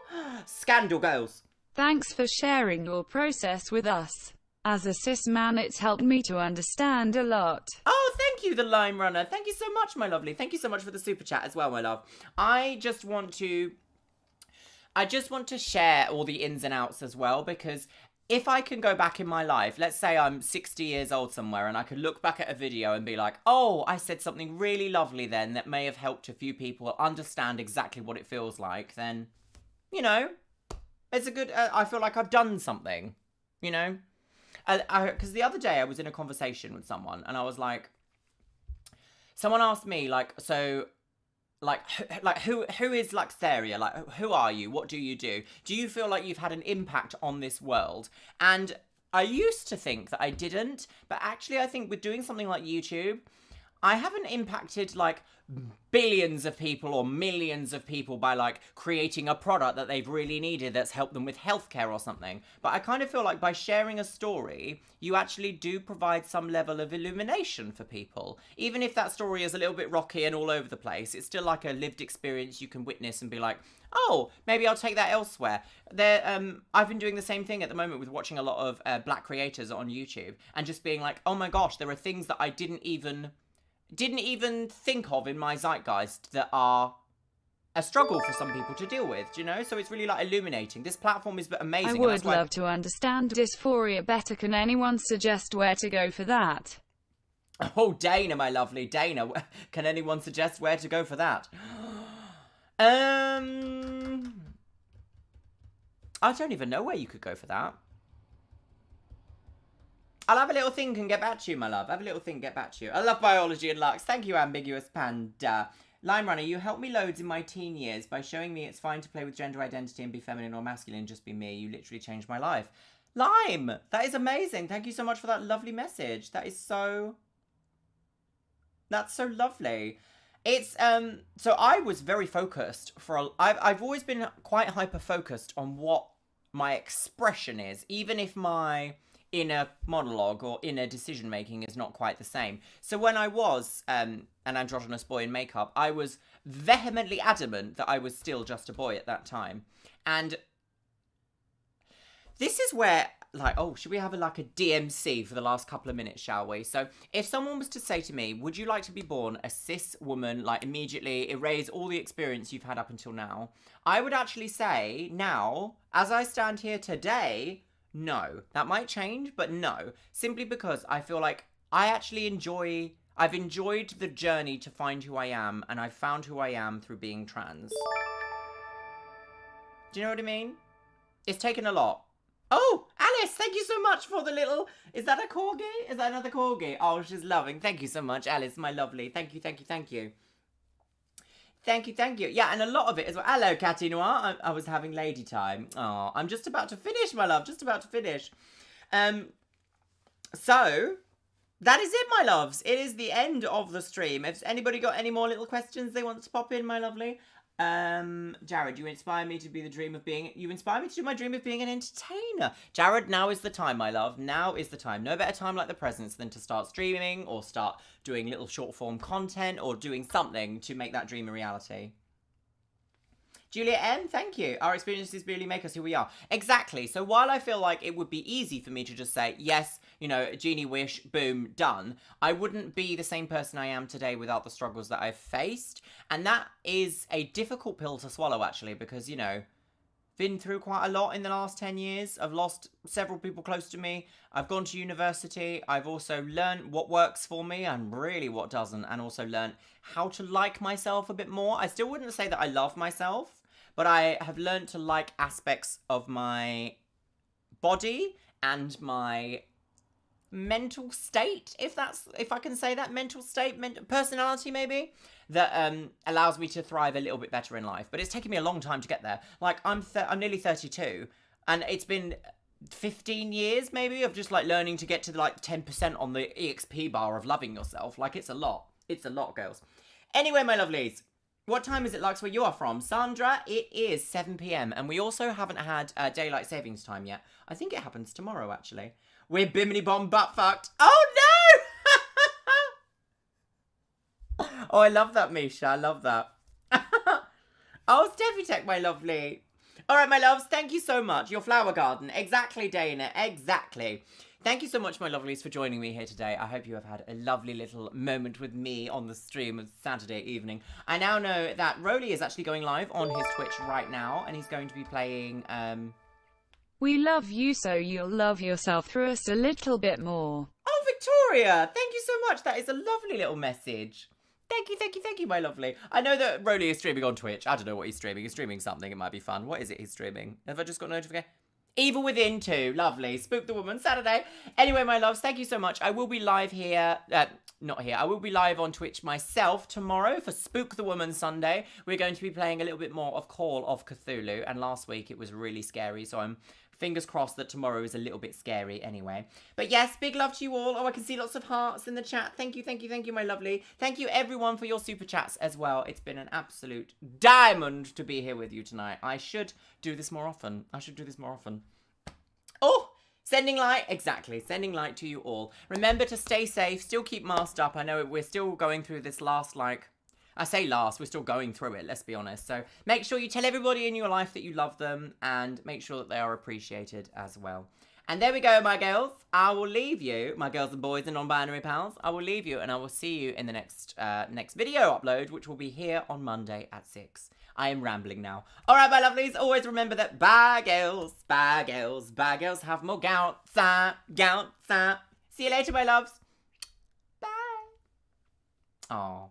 Scandal, girls. Thanks for sharing your process with us. As a cis man, it's helped me to understand a lot. Oh, thank you, the Lime Runner. Thank you so much, my lovely. Thank you so much for the super chat as well, my love. I just want to share all the ins and outs as well, because if I can go back in my life, let's say I'm 60 years old somewhere, and I could look back at a video and be like, oh, I said something really lovely then that may have helped a few people understand exactly what it feels like, then, you know, it's a good, I feel like I've done something, you know? Because the other day I was in a conversation with someone, and I was like, someone asked me, like, so, like who is Luxeria? Like, who are you? What do you do? Do you feel like you've had an impact on this world? And I used to think that I didn't, but actually I think with doing something like YouTube, I haven't impacted like billions of people or millions of people by like creating a product that they've really needed that's helped them with healthcare or something. But I kind of feel like by sharing a story, you actually do provide some level of illumination for people. Even if that story is a little bit rocky and all over the place, it's still like a lived experience you can witness and be like, oh, maybe I'll take that elsewhere. I've been doing the same thing at the moment with watching a lot of black creators on YouTube and just being like, oh my gosh, there are things that I didn't even think of in my zeitgeist that are a struggle for some people to deal with, do you know? So it's really like illuminating. This platform is amazing. I would love to understand dysphoria better. Can anyone suggest where to go for that? Oh, Dana, my lovely Dana. Can anyone suggest where to go for that? I don't even know where you could go for that. I'll have a little think and get back to you, my love. Have a little think, get back to you. I love biology and Lux. Thank you, Ambiguous Panda. Lime Runner, you helped me loads in my teen years by showing me it's fine to play with gender identity and be feminine or masculine, just be me. You literally changed my life. Lime, that is amazing. Thank you so much for that lovely message. That's so lovely. It's, so I was very focused I've always been quite hyper-focused on what my expression is, even if my inner monologue or inner decision making is not quite the same. So when I was an androgynous boy in makeup, I was vehemently adamant that I was still just a boy at that time. And this is where, like, oh, should we have like a DMC for the last couple of minutes, shall we? So if someone was to say to me, would you like to be born a cis woman, like immediately erase all the experience you've had up until now? I would actually say now, as I stand here today, no. That might change, but no. Simply because I feel like I've enjoyed the journey to find who I am, and I've found who I am through being trans. Do you know what I mean? It's taken a lot. Oh, Alice, thank you so much for the little... Is that a corgi? Is that another corgi? Oh, she's loving. Thank you so much, Alice, my lovely. Thank you, thank you, thank you. Thank you, thank you. Yeah, and a lot of it as well. Hello, Catty Noir. I was having lady time. Oh, I'm just about to finish, my love. Just about to finish. So, that is it, my loves. It is the end of the stream. If anybody got any more little questions they want to pop in, my lovely... Jared, you inspire me to be the dream of being... You inspire me to do my dream of being an entertainer. Jared, now is the time, my love. Now is the time. No better time like the present than to start streaming or start doing little short-form content or doing something to make that dream a reality. Julia M, thank you. Our experiences really make us who we are. Exactly. So while I feel like it would be easy for me to just say, yes, you know, genie wish, boom, done, I wouldn't be the same person I am today without the struggles that I've faced. And that is a difficult pill to swallow, actually, because, you know, been through quite a lot in the last 10 years. I've lost several people close to me. I've gone to university. I've also learned what works for me and really what doesn't, and also learned how to like myself a bit more. I still wouldn't say that I love myself, but I have learned to like aspects of my body and my mental state, if I can say that, mental state, personality maybe, that allows me to thrive a little bit better in life. But it's taken me a long time to get there. Like, I'm nearly 32, and it's been 15 years maybe of just like learning to get to like 10% on the EXP bar of loving yourself. Like, it's a lot. It's a lot, girls. Anyway, my lovelies, what time is it, Lux, where you are from? Sandra, it is 7 p.m. And we also haven't had daylight savings time yet. I think it happens tomorrow, actually. We're bimini bomb butt fucked. Oh, no! Oh, I love that, Misha. I love that. Oh, Steffi Tech, my lovely. All right, my loves, thank you so much. Your flower garden. Exactly, Dana. Exactly. Thank you so much, my lovelies, for joining me here today. I hope you have had a lovely little moment with me on the stream of Saturday evening. I now know that Rolly is actually going live on his Twitch right now, and he's going to be playing... We love you, so you'll love yourself through us a little bit more. Oh, Victoria! Thank you so much. That is a lovely little message. Thank you, thank you, thank you, my lovely. I know that Rolly is streaming on Twitch. I don't know what he's streaming. He's streaming something. It might be fun. What is it he's streaming? Have I just got a notification? Evil Within 2. Lovely. Spook the Woman Saturday. Anyway, my loves, thank you so much. I will be live here. Not here. I will be live on Twitch myself tomorrow for Spook the Woman Sunday. We're going to be playing a little bit more of Call of Cthulhu. And last week it was really scary. So I'm fingers crossed that tomorrow is a little bit scary anyway. But yes, big love to you all. Oh, I can see lots of hearts in the chat. Thank you, thank you, thank you, my lovely. Thank you, everyone, for your super chats as well. It's been an absolute diamond to be here with you tonight. I should do this more often. I should do this more often. Oh, sending light. Exactly, sending light to you all. Remember to stay safe. Still keep masked up. I know we're still going through this last, like... I say last, we're still going through it, let's be honest. So make sure you tell everybody in your life that you love them and make sure that they are appreciated as well. And there we go, my girls. I will leave you, my girls and boys and non-binary pals. I will leave you and I will see you in the next video upload, which will be here on Monday at 6. I am rambling now. All right, my lovelies, always remember that bad girls have more gout. See you later, my loves. Bye. Aw.